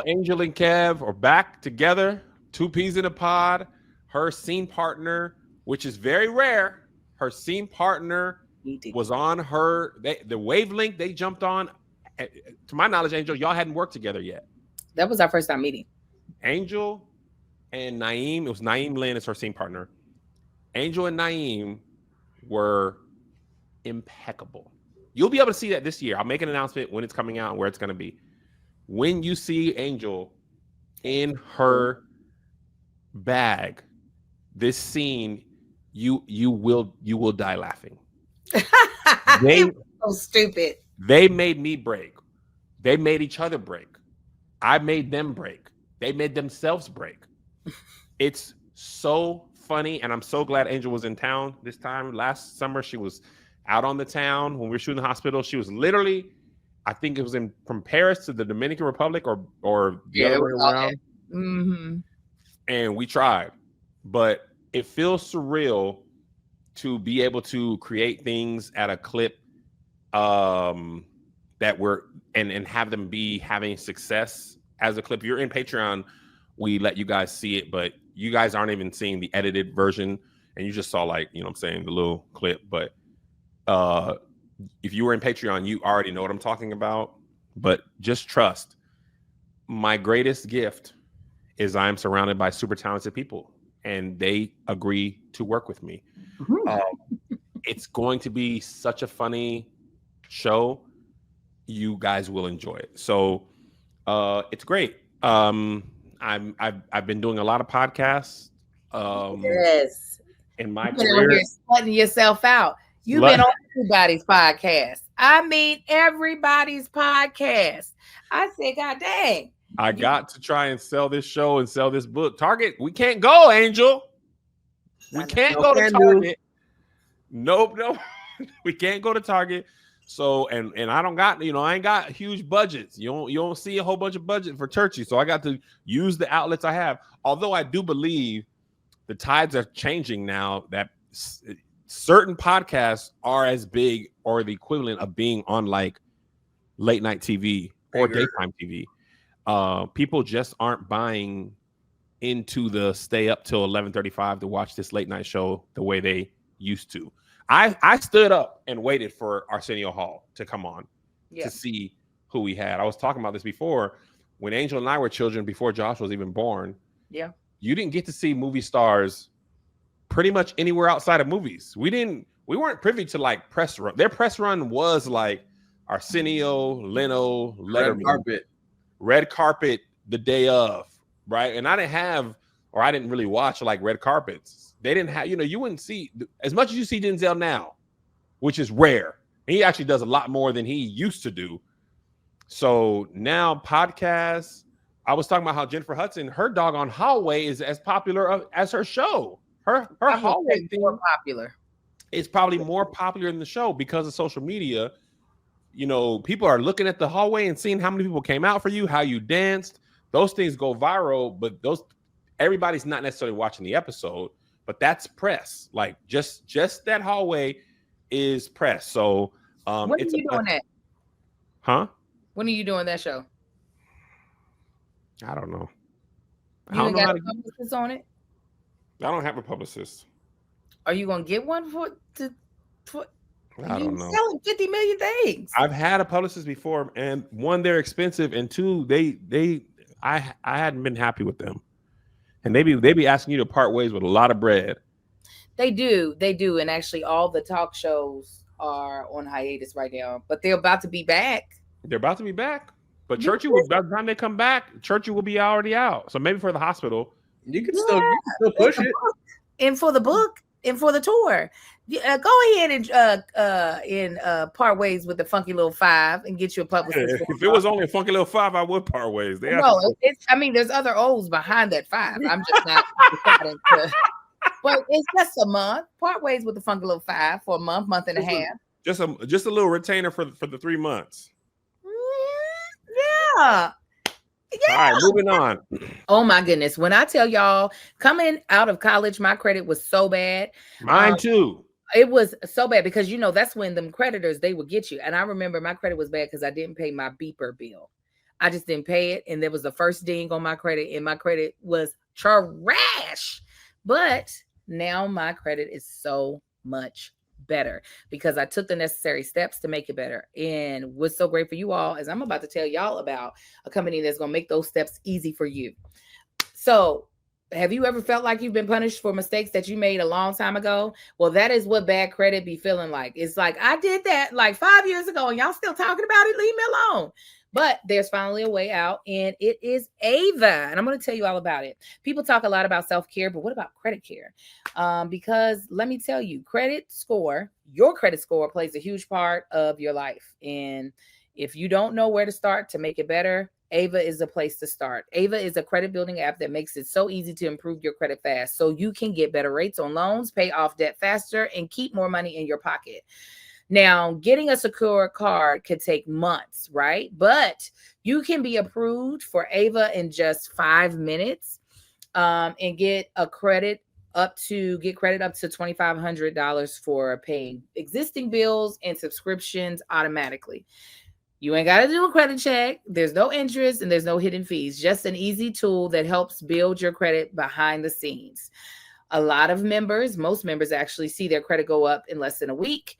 Angel and Kev are back together, 2 peas in a pod. Her scene partner, which is very rare, her scene partner was on the wavelength they jumped on. To my knowledge, Angel, y'all hadn't worked together yet. That was our first time meeting. Angel and Naeem, it was Naeem Lynn as her scene partner. Angel and Naeem were impeccable. You'll be able to see that this year. I'll make an announcement when it's coming out and where it's going to be. When you see Angel in her bag, this scene, you will die laughing. So stupid. They made me break. They made each other break. I made them break. They made themselves break. It's so funny, and I'm so glad Angel was in town this time. Last summer, she was out on the town when we were shooting The Hospital. She was literally, I think it was from Paris to the Dominican Republic or the other way around. Mm-hmm. And we tried, but it feels surreal to be able to create things at a clip that we're and have them be having success as a clip. You're in Patreon, we let you guys see it, but you guys aren't even seeing the edited version, and you just saw, like, you know what I'm saying, the little clip. But if you were in Patreon, you already know what I'm talking about. But just trust, my greatest gift is I'm surrounded by super talented people, and they agree to work with me. It's going to be such a funny show. You guys will enjoy it. So it's great. I've been doing a lot of podcasts. Yes. In my career, you're sweating yourself out. You've been on everybody's podcast. I mean, everybody's podcast. I said, God dang. I got to try and sell this show and sell this book. Target, we can't go, Angel. We can't go to Target. Nope. We can't go to Target. So, and I don't got, I ain't got huge budgets. You don't see a whole bunch of budget for Churchy. So I got to use the outlets I have. Although I do believe the tides are changing now, that certain podcasts are as big or the equivalent of being on like late night TV or daytime TV. People just aren't buying into the stay up till 11:35 to watch this late night show the way they used to. I stood up and waited for Arsenio Hall to come on to see who we had. I was talking about this before. When Angel and I were children, before Josh was even born, you didn't get to see movie stars pretty much anywhere outside of movies. We weren't privy to like press run. Their press run was like Arsenio, Leno, Letterman, red carpet the day of, right? And I didn't really watch like red carpets. They didn't have, you wouldn't see as much as you see Denzel now, which is rare. He actually does a lot more than he used to do. So now podcasts, I was talking about how Jennifer Hudson, her doggone hallway is as popular as her show. Her hallway thing more popular. It's probably more popular than the show because of social media. People are looking at the hallway and seeing how many people came out for you, how you danced. Those things go viral, but everybody's not necessarily watching the episode. But that's press. Like just that hallway is press. So when are you doing that? Huh? When are you doing that show? I don't know. You don't got a publicist on it? I don't have a publicist. Are you gonna get one for I don't know. Selling 50 million things. I've had a publicist before, and one, they're expensive, and two, I hadn't been happy with them. And they be asking you to part ways with a lot of bread. They do. And actually all the talk shows are on hiatus right now, but they're about to be back. But Churchy by the time they come back, Churchy will be already out. So maybe for The Hospital. You can still push it. And for the book and for the tour. Go ahead and part ways with the Funky Little Five and get you a publicist. If it was only a Funky Little Five, I would part ways. There's other O's behind that 5. I'm just not deciding to. But it's just a month. Part ways with the Funky Little Five for a month and a half. Just a little retainer for the 3 months. Yeah. All right, moving on. Oh my goodness. When I tell y'all, coming out of college, my credit was so bad. Mine too. It was so bad because that's when them creditors, they would get you. And I remember my credit was bad because I didn't pay my beeper bill. I just didn't pay it. And there was the first ding on my credit, and my credit was trash. But now my credit is so much better because I took the necessary steps to make it better. And what's so great for you all is I'm about to tell y'all about a company that's going to make those steps easy for you. So have you ever felt like you've been punished for mistakes that you made a long time ago? Well, that is what bad credit be feeling like. It's like, I did that like 5 years ago and y'all still talking about it. Leave me alone. But there's finally a way out, and it is Ava. And I'm going to tell you all about it. People talk a lot about self-care, but what about credit care? Because let me tell you, your credit score plays a huge part of your life. And if you don't know where to start to make it better, Ava is the place to start. Ava is a credit building app that makes it so easy to improve your credit fast so you can get better rates on loans, pay off debt faster, and keep more money in your pocket. Now, getting a secure card could take months, right? But you can be approved for Ava in just 5 minutes and get credit up to $2,500 for paying existing bills and subscriptions automatically. You ain't got to do a credit check. There's no interest and there's no hidden fees. Just an easy tool that helps build your credit behind the scenes. A lot of members, most members actually see their credit go up in less than a week.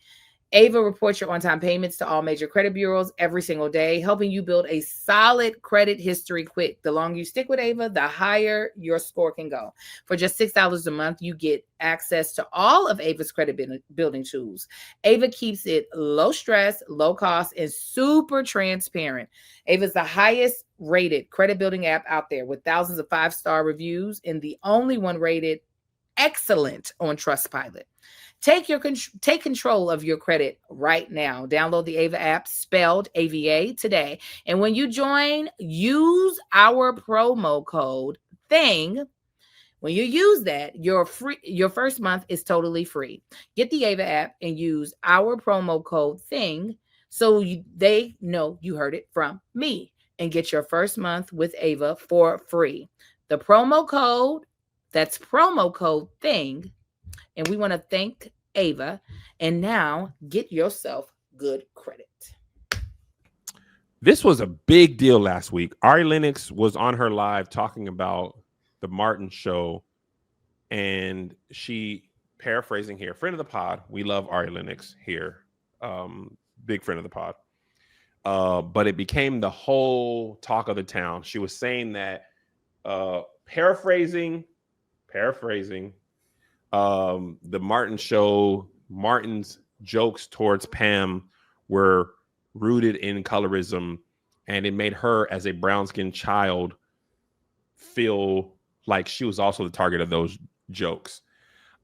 Ava reports your on-time payments to all major credit bureaus every single day, helping you build a solid credit history quick. The longer you stick with Ava, the higher your score can go. For just $6 a month, you get access to all of Ava's credit building tools. Ava keeps it low stress, low cost, and super transparent. Ava is the highest rated credit building app out there with thousands of 5-star reviews and the only one rated excellent on Trustpilot. Take control of your credit right now. Download the Ava app, spelled AVA, today. And when you join, use our promo code THING. When you use that, your first month is totally free. Get the Ava app and use our promo code THING so they know you heard it from me. And get your first month with Ava for free. The promo code, that's promo code THING. And we want to thank Ava. And now get yourself good credit. This was a big deal last week. Ari Lennox was on her live talking about the Martin show. And she, paraphrasing here, friend of the pod. We love Ari Lennox here. Big friend of the pod. But it became the whole talk of the town. She was saying that, paraphrasing, the Martin show, Martin's jokes towards Pam were rooted in colorism, and it made her, as a brown-skinned child, feel like she was also the target of those jokes.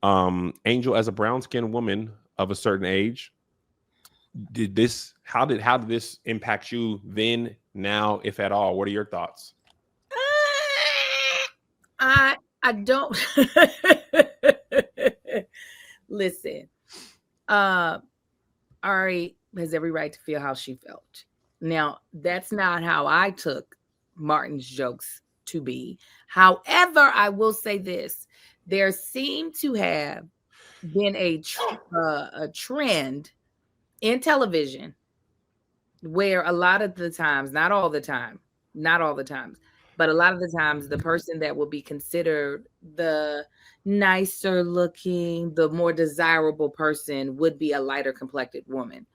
Angel, as a brown-skinned woman of a certain age, how did this impact you then, now, if at all? What are your thoughts? I don't listen. Ari has every right to feel how she felt. Now, that's not how I took Martin's jokes to be. However, I will say this: there seemed to have been a trend in television where a lot of the times, not all the times, but a lot of the times, the person that will be considered the nicer looking, the more desirable person would be a lighter complected woman.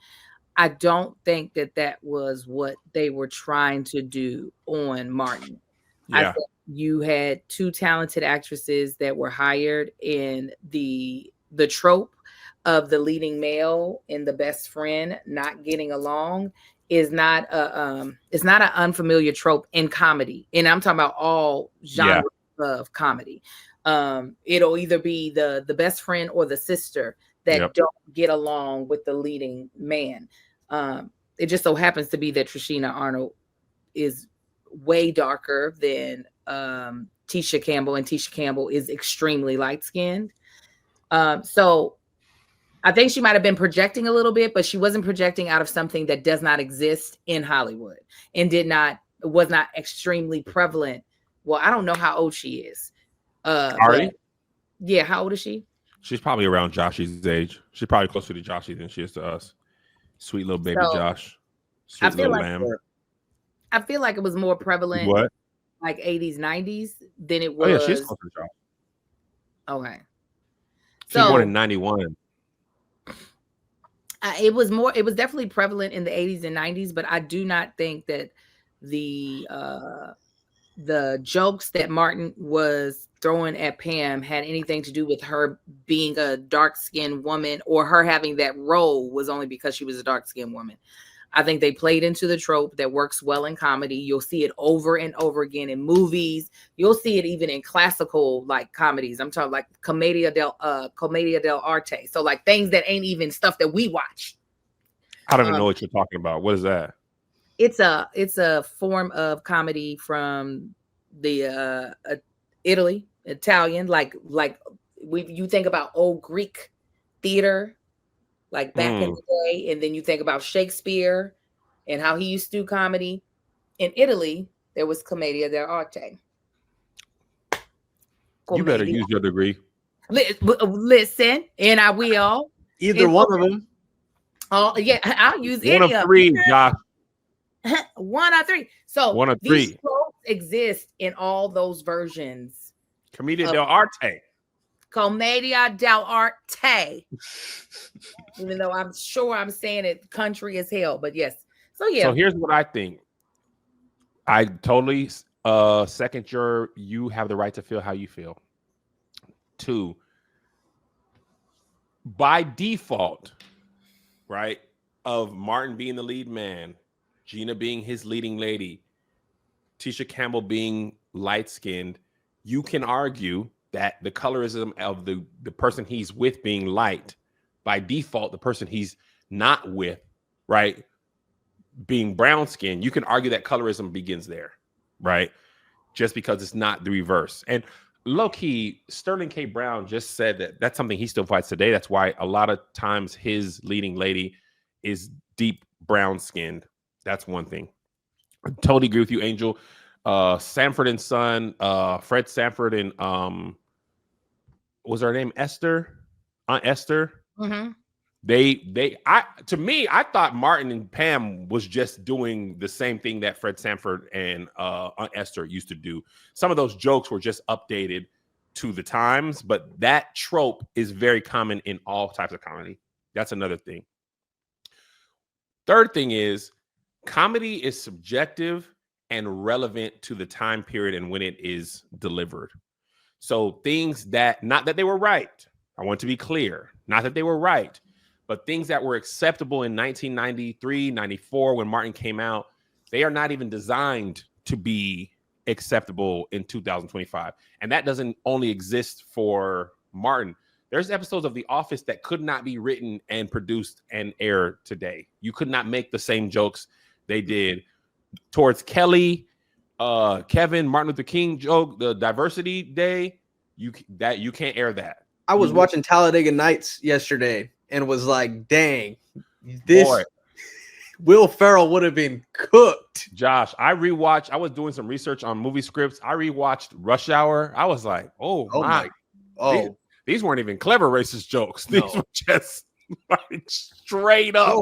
I don't think that was what they were trying to do on Martin. Yeah. I think you had two talented actresses that were hired, in the trope of the leading male and the best friend not getting along is not it's not an unfamiliar trope in comedy. And I'm talking about all genres of comedy. It'll either be the best friend or the sister that don't get along with the leading man. It just so happens to be that Trishina Arnold is way darker than Tisha Campbell, and Tisha Campbell is extremely light-skinned. So I think she might have been projecting a little bit, but she wasn't projecting out of something that does not exist in Hollywood and was not extremely prevalent. Well, I don't know how old she is. Ari? Yeah, how old is she? She's probably around Joshy's age. She's probably closer to Joshy than she is to us. Sweet little baby Josh. Sweet little lamb. I feel like it was more prevalent, like 80s, 90s than it was. Oh, yeah, she's closer to Josh. Okay. She's born in 91. It was definitely prevalent in the 80s and 90s, but I do not think that the jokes that Martin was throwing at Pam had anything to do with her being a dark-skinned woman, or her having that role was only because she was a dark-skinned woman. I think they played into the trope that works well in comedy. You'll see it over and over again in movies. You'll see it even in classical like comedies. I'm talking like Commedia dell'arte. So like things that ain't even stuff that we watch. I don't even know what you're talking about. What is that? it's a form of comedy from the Italy, Italian, like you think about old Greek theater, like back in the day, and then you think about Shakespeare and how he used to do comedy. In Italy, there was Commedia dell'arte. You better use your degree. Listen, and I will. Either one of them. Oh yeah, I'll use One any of three, Josh. One of three. So one of these three tropes exist in all those versions. Commedia dell'arte. Commedia dell'arte. Even though I'm sure I'm saying it country as hell, but yes. So yeah. So here's what I think. I totally second you have the right to feel how you feel. 2, by default, right, of Martin being the lead man, Gina being his leading lady, Tisha Campbell being light-skinned, you can argue that the colorism of the person he's with being light, by default, the person he's not with, right, being brown-skinned, you can argue that colorism begins there, right? Just because it's not the reverse. And low-key, Sterling K. Brown just said that that's something he still fights today. That's why a lot of times his leading lady is deep brown-skinned. That's one thing. I totally agree with you, Angel. Sanford and Son, Fred Sanford and was her name Esther? Aunt Esther? Mm-hmm. To me, I thought Martin and Pam was just doing the same thing that Fred Sanford and Aunt Esther used to do. Some of those jokes were just updated to the times, but that trope is very common in all types of comedy. That's another thing. Third thing is comedy is subjective and relevant to the time period and when it is delivered. So things that, not that they were right, I want to be clear, not that they were right, but things that were acceptable in 1993, 94, when Martin came out, they are not even designed to be acceptable in 2025. And that doesn't only exist for Martin. There's episodes of The Office that could not be written and produced and aired today. You could not make the same jokes they did towards Kelly, Kevin, Martin Luther King joke, the Diversity Day. You can't air that. I was watching Talladega Nights yesterday and was like, dang, this boy, Will Ferrell would have been cooked. Josh, I was doing some research on movie scripts. I rewatched Rush Hour. I was like, these weren't even clever racist jokes. These were just like straight up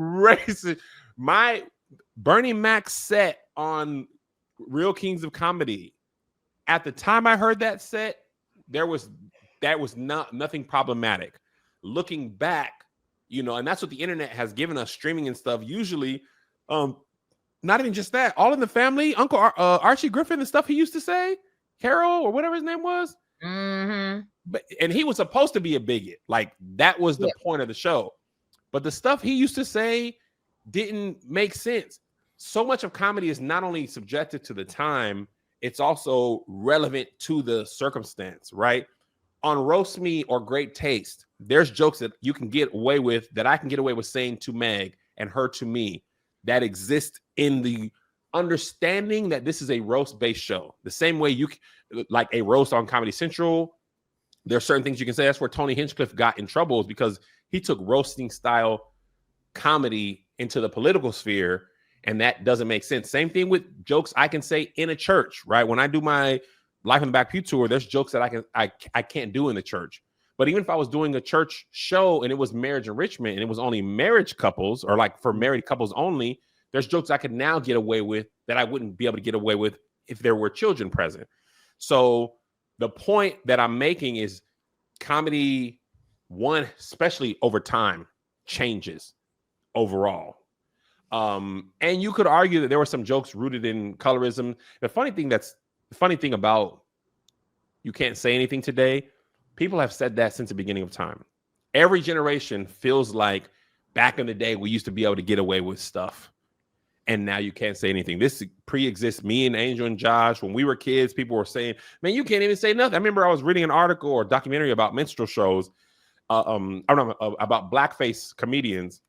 racist. My Bernie Mac set on Real Kings of Comedy. At the time I heard that set, that was nothing problematic. Looking back, and that's what the internet has given us, streaming and stuff. Usually, not even just that. All in the Family, Uncle Archie Griffin and stuff he used to say, Carol or whatever his name was. Mm-hmm. And he was supposed to be a bigot. Like that was the point of the show. But the stuff he used to say didn't make sense. So much of comedy is not only subjective to the time, it's also relevant to the circumstance, right? On Roast Me or Great Taste, there's jokes that you can get away with, that I can get away with saying to Meg and her to me, that exist in the understanding that this is a roast-based show. The same way like a roast on Comedy Central, there are certain things you can say. That's where Tony Hinchcliffe got in trouble, is because he took roasting style comedy into the political sphere, and that doesn't make sense. Same thing with jokes I can say in a church, right? When I do my Life in the Back Pew tour, there's jokes that I can't do in the church. But even if I was doing a church show and it was marriage enrichment and it was only marriage couples, or like for married couples only, there's jokes I could now get away with that I wouldn't be able to get away with if there were children present. So the point that I'm making is comedy, especially over time, changes overall. And you could argue that there were some jokes rooted in colorism. The funny thing about you can't say anything today, people have said that since the beginning of time. Every generation feels like back in the day we used to be able to get away with stuff, and now you can't say anything. This pre-exists me and Angel and Josh. When we were kids, people were saying, man, you can't even say nothing. I remember I was reading an article or documentary about minstrel shows, about blackface comedians,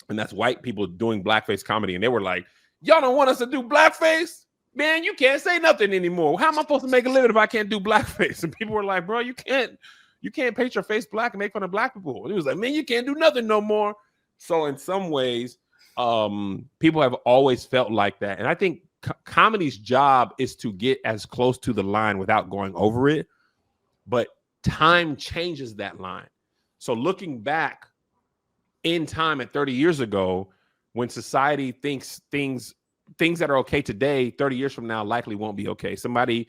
and that's white people doing blackface comedy. And they were like, y'all don't want us to do blackface? Man, you can't say nothing anymore. How am I supposed to make a living if I can't do blackface? And people were like, bro, you can't paint your face black and make fun of black people. And he was like, man, you can't do nothing no more. So in some ways, people have always felt like that. And I think comedy's job is to get as close to the line without going over it. But time changes that line. So looking back in time at 30 years ago, when society thinks things that are okay today, 30 years from now likely won't be okay. Somebody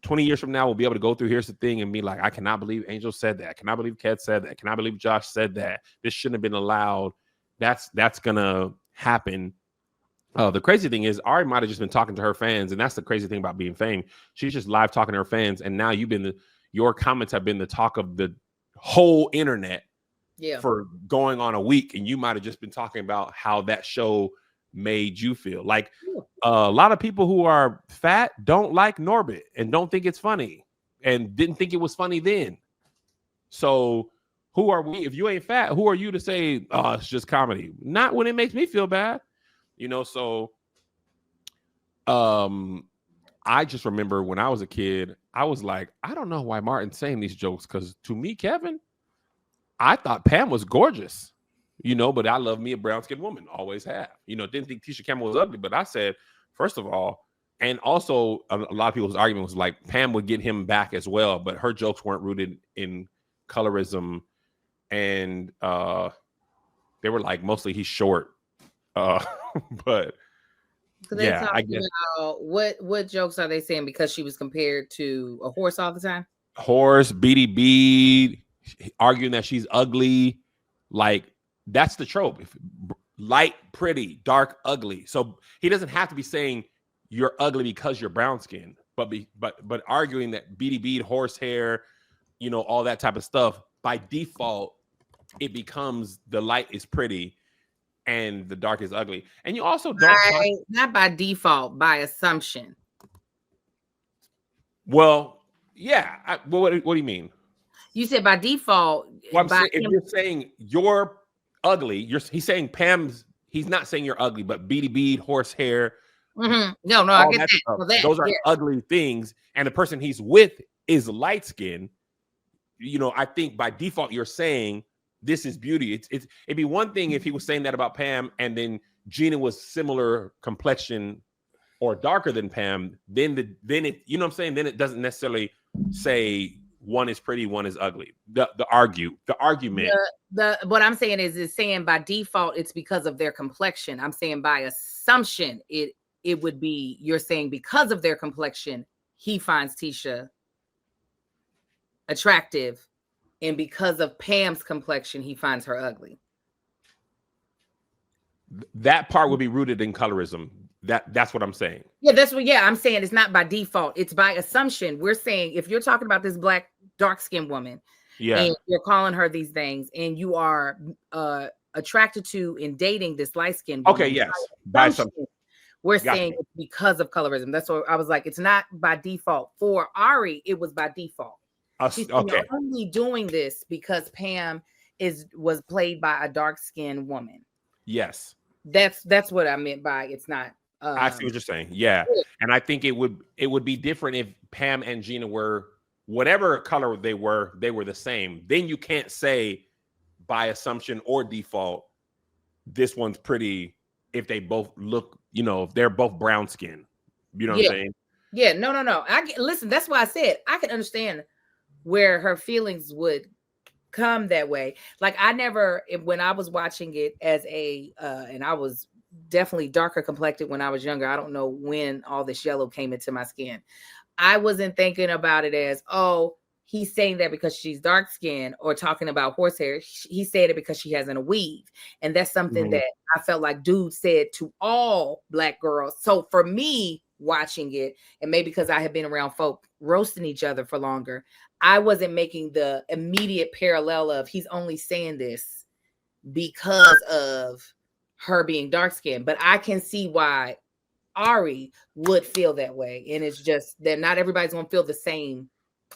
20 years from now will be able to go through Here's the Thing and be like, I cannot believe Angel said that. I cannot believe Kat said that. I cannot believe Josh said that. This shouldn't have been allowed. That's gonna happen. The crazy thing is Ari might have just been talking to her fans, and that's the crazy thing about being famed. She's just live talking to her fans, and now your comments have been the talk of the whole internet for going on a week, and you might have just been talking about how that show made you feel. Like a lot of people who are fat don't like Norbit and don't think it's funny and didn't think it was funny then. So who are we? If you ain't fat, who are you to say, oh, it's just comedy? Not when it makes me feel bad. So I just remember when I was a kid, I was like, I don't know why Martin's saying these jokes, because to me, Kevin, I thought Pam was gorgeous, but I love me a brown-skinned woman, always have. Didn't think Tisha Campbell was ugly, but I said, first of all, and also a lot of people's argument was like Pam would get him back as well, but her jokes weren't rooted in colorism, and they were like mostly he's short. But yeah, I guess. What jokes are they saying because she was compared to a horse all the time? Horse, BDB, arguing that she's ugly. Like, that's the trope. Light, pretty, dark, ugly. So he doesn't have to be saying you're ugly because you're brown skinned, but arguing that BDB, horsehair, all that type of stuff, by default, it becomes the light is pretty and the dark is ugly. And you also don't not by default, by assumption. Well, yeah. What do you mean? You said by default. Well, if you're saying you're ugly, he's saying Pam's. He's not saying you're ugly, but BDB, horsehair. Mm-hmm. No, I get that. Those are ugly things, and the person he's with is light skinned. I think by default you're saying this is beauty. It'd be one thing if he was saying that about Pam, and then Gina was similar complexion or darker than Pam. Then it, you know what I'm saying? Then it doesn't necessarily say one is pretty, one is ugly. The argument. What I'm saying is saying by default it's because of their complexion. I'm saying by assumption it would be, you're saying because of their complexion he finds Tisha attractive, and because of Pam's complexion he finds her ugly. That part would be rooted in colorism. That's what I'm saying. Yeah, I'm saying it's not by default, it's by assumption. We're saying if you're talking about this black dark-skinned woman, and you're calling her these things, and you are attracted to and dating this light-skinned woman, okay, yes, by assumption. We're saying it's because of colorism. That's what I was like, it's not by default. For Ari, it was by default. She's only doing this because Pam was played by a dark-skinned woman. Yes. That's what I meant by it's not. I see what you're saying. Yeah. And I think it would be different if Pam and Gina were whatever color they were the same. Then you can't say by assumption or default, this one's pretty if they both look, if they're both brown skin. You know what I'm saying? Yeah, no. Listen, that's why I said I can understand where her feelings would come that way. Like when I was watching it as and I was definitely darker complected when I was younger. I don't know when all this yellow came into my skin. I wasn't thinking about it as, oh, he's saying that because she's dark skinned or talking about horsehair. He said it because she has in a weave. And that's something that I felt like dude said to all black girls. So for me watching it, and maybe because I had been around folk roasting each other for longer, I wasn't making the immediate parallel of he's only saying this because of her being dark skinned. But I can see why Ari would feel that way. And it's just that not everybody's going to feel the same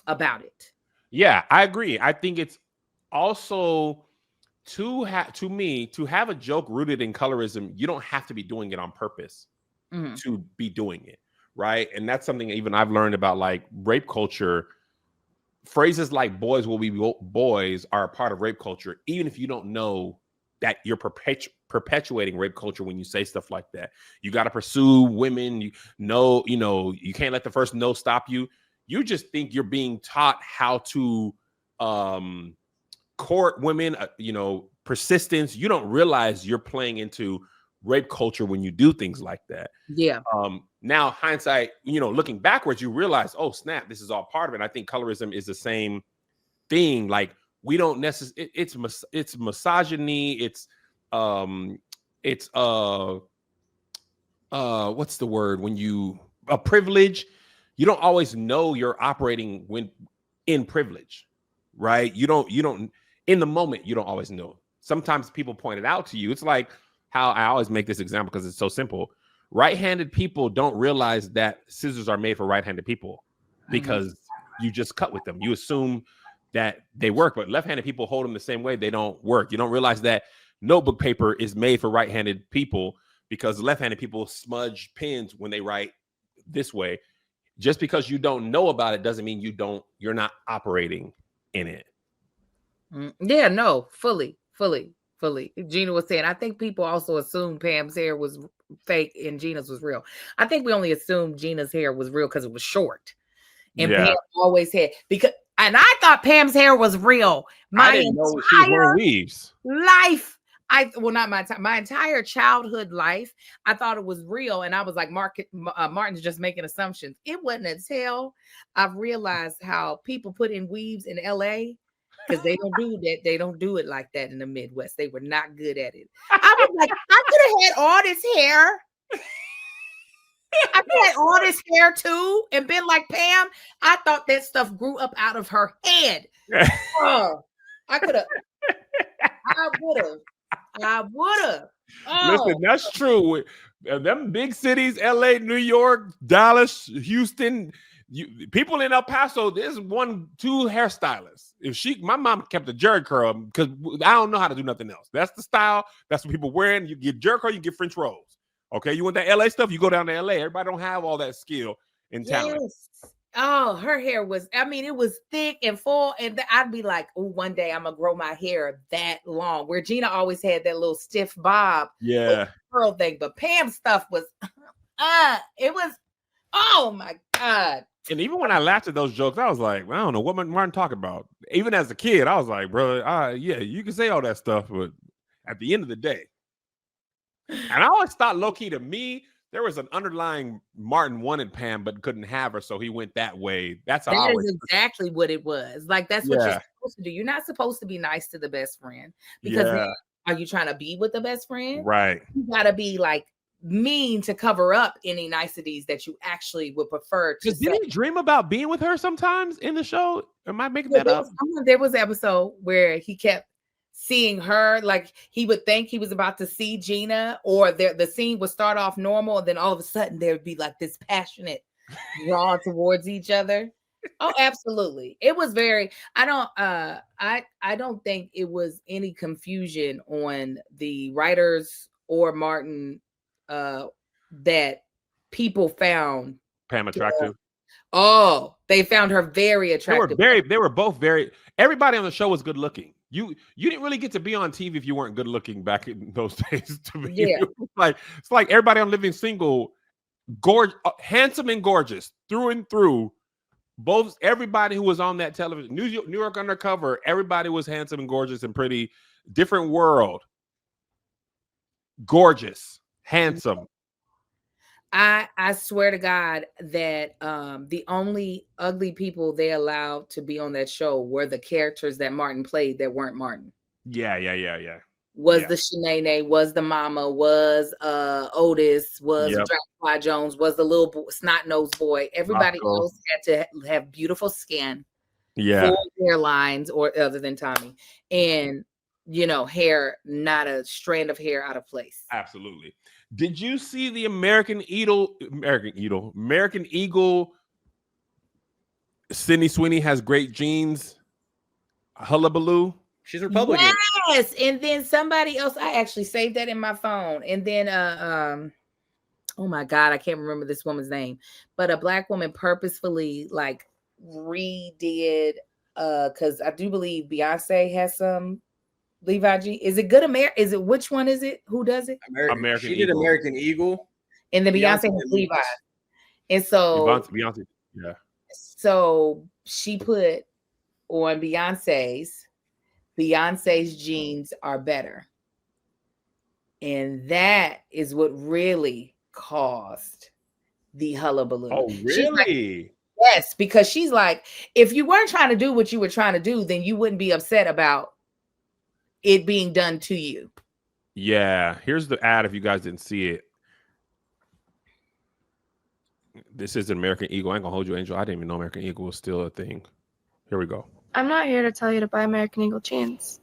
about it. Yeah, I agree. I think it's also to have a joke rooted in colorism, you don't have to be doing it on purpose to be doing it, right? And that's something even I've learned about like rape culture. Phrases like "boys will be boys" are a part of rape culture, even if you don't know that you're perpetuating rape culture when you say stuff like that. You got to pursue women. You can't let the first no stop you. You just think you're being taught how to court women, persistence. You don't realize you're playing into rape culture when you do things like that. Yeah. Now hindsight, looking backwards, you realize, oh snap, this is all part of it. I think colorism is the same thing. Like we don't necessarily, it's misogyny. It's what's the word when a privilege. You don't always know you're operating when in privilege, right? You don't in the moment, you don't always know. Sometimes people point it out to you. It's like how I always make this example because it's so simple. Right-handed people don't realize that scissors are made for right-handed people because you just cut with them. You assume that they work, but left-handed people hold them the same way. They don't work. You don't realize that notebook paper is made for right-handed people because left-handed people smudge pens when they write this way. Just because you don't know about it doesn't mean you're not operating in it. Yeah, no, fully. Gina was saying, I think people also assumed Pam's hair was fake and Gina's was real. I think we only assumed Gina's hair was real because it was short. And Pam always had, and I thought Pam's hair was real. I didn't know she was wearing weaves. Life. Not my entire childhood life, I thought it was real. And I was like, Martin's just making assumptions. It wasn't until I've realized how people put in weaves in LA because they don't do that. They don't do it like that in the Midwest. They were not good at it. I was like, I could have had all this hair. I could have had all this hair too and been like Pam. I thought that stuff grew up out of her head. I would have. Listen, that's true. Them big cities, LA, New York, Dallas, Houston, people in El Paso, there's 1-2 hairstylists. My mom kept a jerry curl because I don't know how to do nothing else. That's the style. That's what people wearing. You get jerry curl, you get French rolls. Okay, you want that LA stuff, you go down to LA. Everybody don't have all that skill and talent. Yes. Oh, her hair was, it was thick and full. And I'd be like, oh, one day I'm going to grow my hair that long. Where Gina always had that little stiff bob. Yeah. Curl thing. But Pam's stuff was, it was, oh my God. And even when I laughed at those jokes, I was like, I don't know what Martin talking about. Even as a kid, I was like, bro, yeah, you can say all that stuff, but at the end of the day. And I always thought low-key to me, there was an underlying Martin wanted Pam but couldn't have her, so he went that way. That is exactly what it was. Like that's what you're supposed to do. You're not supposed to be nice to the best friend because then, are you trying to be with the best friend? Right. You gotta be like mean to cover up any niceties that you actually would prefer to. Did he dream about being with her sometimes in the show? Am I making that up? There was an episode where he kept seeing her, like he would think he was about to see Gina, or the scene would start off normal, and then all of a sudden there would be like this passionate draw towards each other. Oh, absolutely. It was very. I don't think it was any confusion on the writers or Martin that people found Pam attractive. They found her very attractive. They were both very. Everybody on the show was good looking. You didn't really get to be on TV if you weren't good looking back in those days. To me, it's like everybody on Living Single, handsome and gorgeous through and through. Everybody who was on that television, New York Undercover, everybody was handsome and gorgeous and pretty. Different world, gorgeous, handsome. I swear to God that the only ugly people they allowed to be on that show were the characters that Martin played that weren't Martin. Yeah. Was the Shanae, was the mama, was Otis, was Dragonfly Jones, was the little snot-nosed boy. Everybody else had to have beautiful skin, full hairlines, or other than Tommy, and hair, not a strand of hair out of place. Absolutely. Did you see the American Eagle? Sydney Sweeney has great genes. Hullabaloo. She's Republican. Yes, and then somebody else. I actually saved that in my phone, and then oh my God, I can't remember this woman's name, but a black woman purposefully like redid because I do believe Beyonce has some Levi jeans. Is it Good American? Is it which one is it? Who does it? American She did American Eagle. And then Beyonce has Levi. And so Beyonce, yeah. So she put on Beyonce's jeans are better. And that is what really caused the hullabaloo. Oh, really? Yes, because she's like, if you weren't trying to do what you were trying to do, then you wouldn't be upset about it being done to you. Yeah. Here's the ad if you guys didn't see it. This is American Eagle. I ain't gonna hold you, Angel. I didn't even know American Eagle was still a thing. Here we go. I'm not here to tell you to buy American Eagle jeans.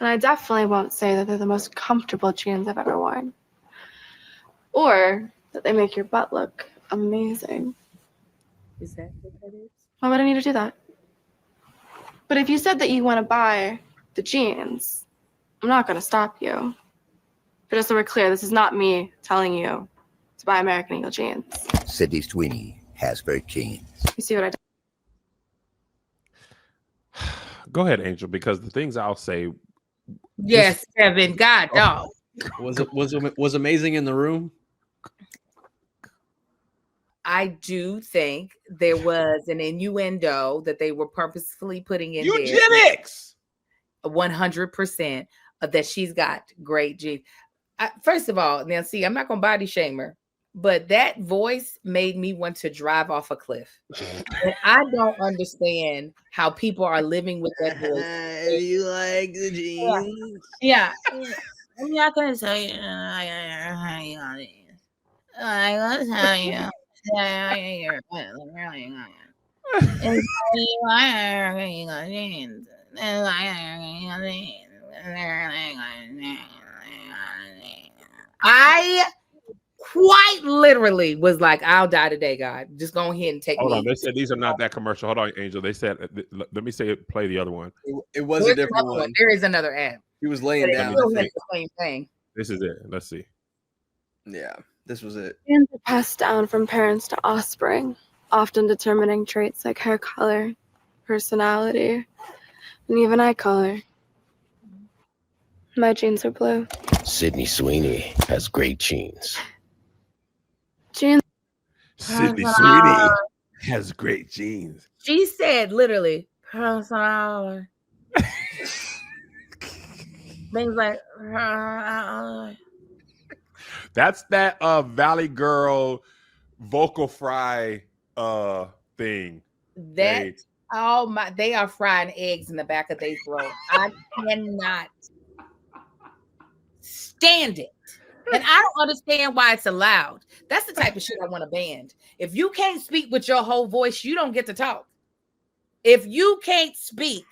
And I definitely won't say that they're the most comfortable jeans I've ever worn. Or that they make your butt look amazing. Is that what that is? Why would I need to do that? But if you said that you want to buy the jeans, I'm not going to stop you. But just so we're clear, this is not me telling you to buy American Eagle jeans. Sydney Sweeney has great jeans. You see what I did? Go ahead, Angel, because the things I'll say. Yes, Kevin. God, dog. Was amazing in the room. I do think there was an innuendo that they were purposefully putting in eugenics. 100% that she's got great genes. First of all, now see, I'm not gonna body shame her, but that voice made me want to drive off a cliff. And I don't understand how people are living with that voice. You like the jeans? Yeah. I'm not gonna tell you. I'm gonna tell you. I quite literally was like, I'll die today, God. Just go ahead and take me. Hold on. They said these are not that commercial. Hold on, Angel. They said, let me say it, play the other one. It was a different one. There is another ad. He was laying down. The same thing. This is it. Let's see. Yeah, this was it. Genes are passed down from parents to offspring, often determining traits like hair color, personality, and even eye color. My jeans are blue. Sydney Sweeney has great jeans. Jeans. Sydney Sweeney has great jeans. She said literally, personality. Things like that's that Valley Girl vocal fry thing. That they are frying eggs in the back of their throat. I cannot stand it. And I don't understand why it's allowed. That's the type of shit I want to ban. If you can't speak with your whole voice, you don't get to talk. If you can't speak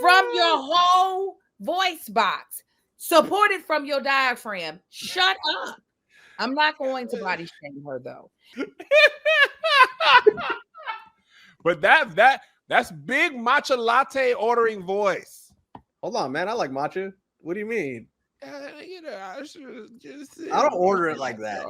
from your whole voice box, supported from your diaphragm, shut up. I'm not going to body shame her though. But that's big matcha latte ordering voice. Hold on, man. I like matcha. What do you mean? I should just. I don't order it like that.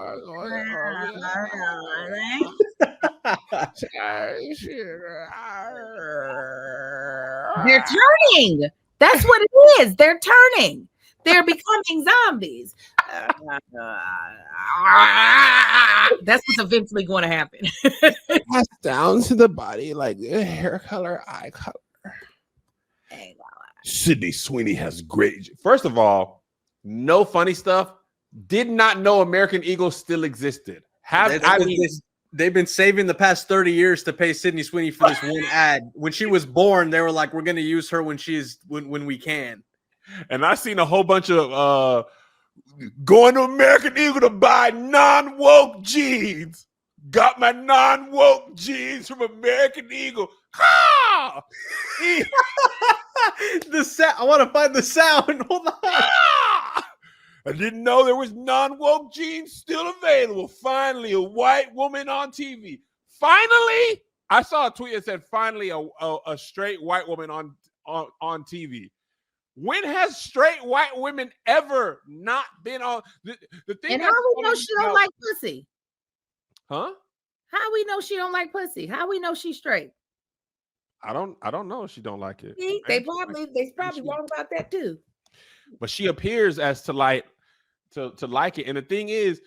They're turning. That's what it is. They're turning. They're becoming zombies. That's what's eventually going to happen. Pass down to the body like hair color, eye color. Sydney Sweeney has great. First of all, no funny stuff. Did not know American Eagle still existed. They've been saving the past 30 years to pay Sydney Sweeney for this one ad. When she was born, they were like, "We're going to use her when we can." And I seen a whole bunch of going to American Eagle to buy non-woke jeans. Got my non-woke jeans from American Eagle. Ah! The sound. I want to find the sound. Hold on. Ah! I didn't know there was non-woke jeans still available. Finally, a white woman on TV. Finally, I saw a tweet that said, "Finally, a straight white woman on on TV. When has straight white women ever not been on the thing? And how we know she don't like pussy? Huh? How we know she don't like pussy? How we know she's straight? I don't know if she don't like it. See, they probably wrong about that too. But she appears as to like it. And the thing is,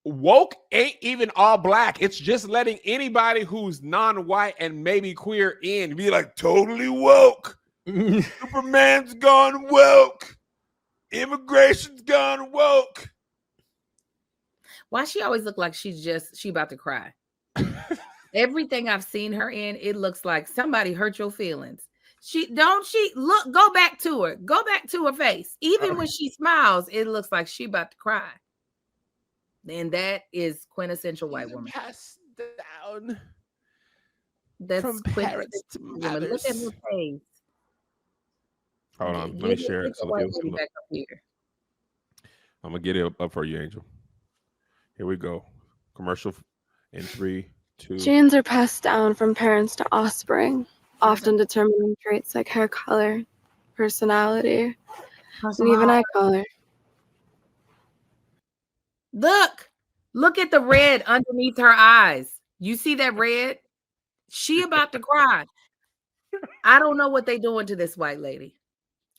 woke ain't even all black. It's just letting anybody who's non-white and maybe queer in be like totally woke. Superman's gone woke. Immigration's gone woke. Why she always look like she about to cry? Everything I've seen her in, it looks like somebody hurt your feelings. Go back to her. Go back to her face. Even when she smiles, it looks like she about to cry. And that is quintessential white woman. Passed down. That's from parents to mothers. Look at her face. Hold on, let me share it. So back up here. I'm gonna get it up for you, Angel. Here we go. Commercial in 3, 2. Genes are passed down from parents to offspring, often determining traits like hair color, personality, and even eye color. Look at the red underneath her eyes. You see that red? She about to cry. I don't know what they doing to this white lady.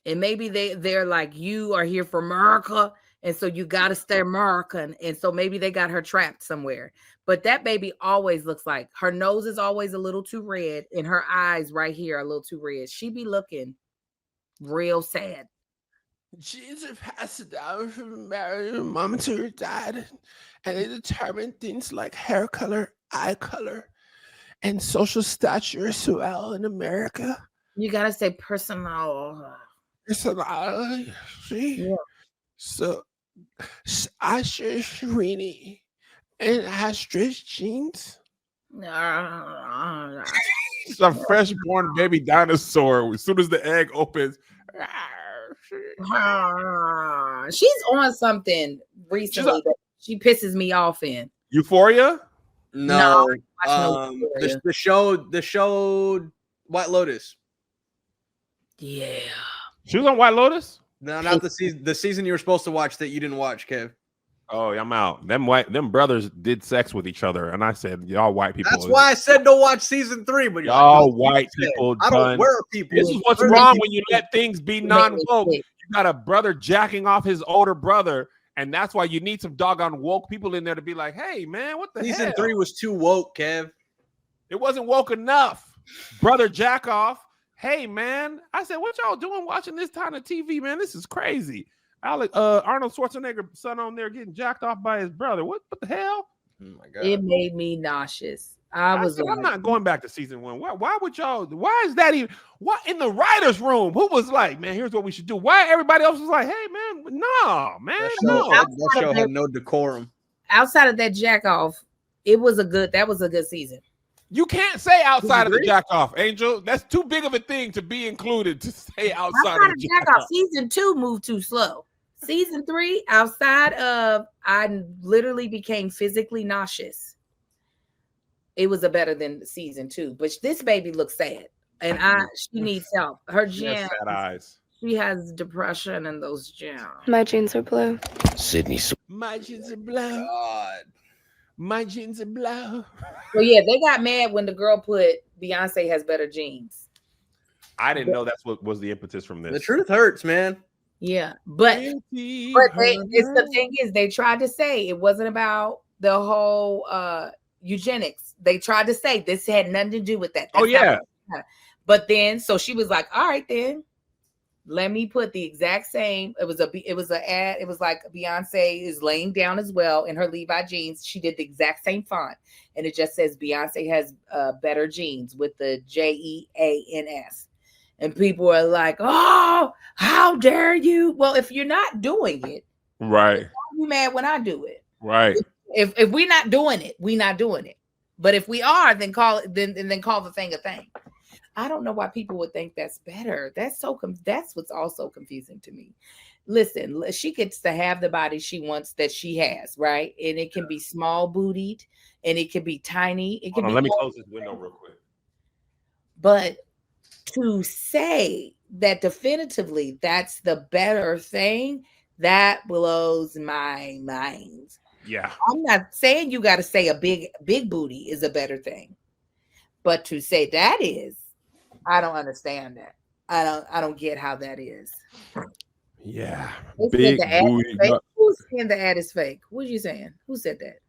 And maybe they're like, you are here for America, and so you got to stay American. And so maybe they got her trapped somewhere. But that baby always looks like her nose is always a little too red, and her eyes right here are a little too red. She be looking real sad. Genes are passed down from mom to her dad, and they determine things like hair color, eye color, and social stature as well in America. You gotta say personality. Yeah. So I share Sweeney and has stretch jeans. It's a fresh-born baby dinosaur. As soon as the egg opens, she's on something recently that she pisses me off in. Euphoria? No. The show White Lotus. Yeah. She was on White Lotus? No, not the season. The season you were supposed to watch that you didn't watch, Kev. Oh, I'm out. Them brothers did sex with each other, and I said, y'all white people. That's why I said don't watch season 3. But y'all white people. I don't wear people. This is what's wrong when you let things be non-woke. You got a brother jacking off his older brother, and that's why you need some doggone woke people in there to be like, hey, man, what the hell? Season 3 was too woke, Kev. It wasn't woke enough. Brother jack off. Hey, man. I said, what y'all doing watching this kind of TV, man? This is crazy. Arnold Schwarzenegger's son on there getting jacked off by his brother. What the hell? Oh my God. It made me nauseous. I'm not going back to season 1. Why would y'all? Why is that even? What in the writers' room? Who was like, man, here's what we should do? Why everybody else was like, hey, man, no, man, that show had no decorum. Outside of that jack off, that was a good season. You can't say outside of the jack off, Angel. That's too big of a thing to be included to say outside of the jack off. Season 2 moved too slow. Season 3, outside of, I literally became physically nauseous. It was better than season 2, but this baby looks sad, and she needs help. Her genes, sad eyes. She has depression in those genes. My jeans are blue. Sydney. My jeans are blue. God. My jeans are blue. Well, yeah, they got mad when the girl put Beyonce has better jeans. I didn't know that's what was the impetus from this. The truth hurts, man. Yeah, but the thing is, they tried to say it wasn't about the whole eugenics. They tried to say this had nothing to do with that. But then, so she was like, "All right, then, let me put the exact same." It was an ad. It was like Beyonce is laying down as well in her Levi jeans. She did the exact same font, and it just says Beyonce has better jeans with the JEANS. And people are like, "Oh, how dare you?" Well, if you're not doing it, right? You mad when I do it, right? If we're not doing it, we're not doing it. But if we are, then call it. Then call the thing a thing. I don't know why people would think that's better. That's what's also confusing to me. Listen, she gets to have the body she wants that she has, right? And it can be small bootied, and it can be tiny. It can be. Let me close this window real quick. But to say that definitively that's the better thing, that blows my mind. Yeah. I'm not saying you got to say a big booty is a better thing, but to say that is, I don't understand that. I don't get how that is. Yeah. Big Big booty. Who's saying the ad is fake? What are you saying? Who said that?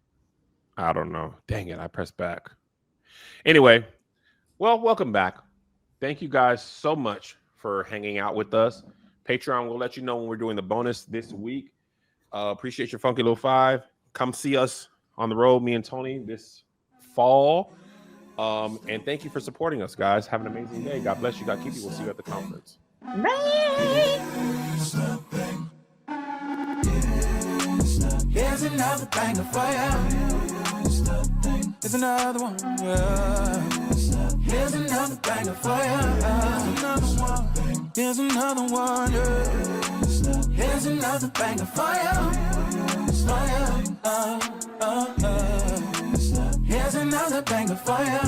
I don't know. Dang it. I pressed back. Anyway, well, welcome back. Thank you guys so much for hanging out with us. Patreon will let you know when we're doing the bonus this week. Appreciate your funky little five. Come see us on the road, me and Tony, this fall. And thank you for supporting us, guys. Have an amazing day. God bless you. God keep you. We'll see you at the conference. Bye. Here's another banger for you. Here's another one. Here's another banger for you. Here's another one. Here's another banger for you. Here's another banger for you.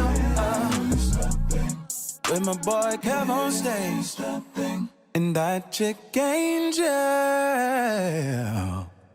With my boy Kev on stage and that chick Angel.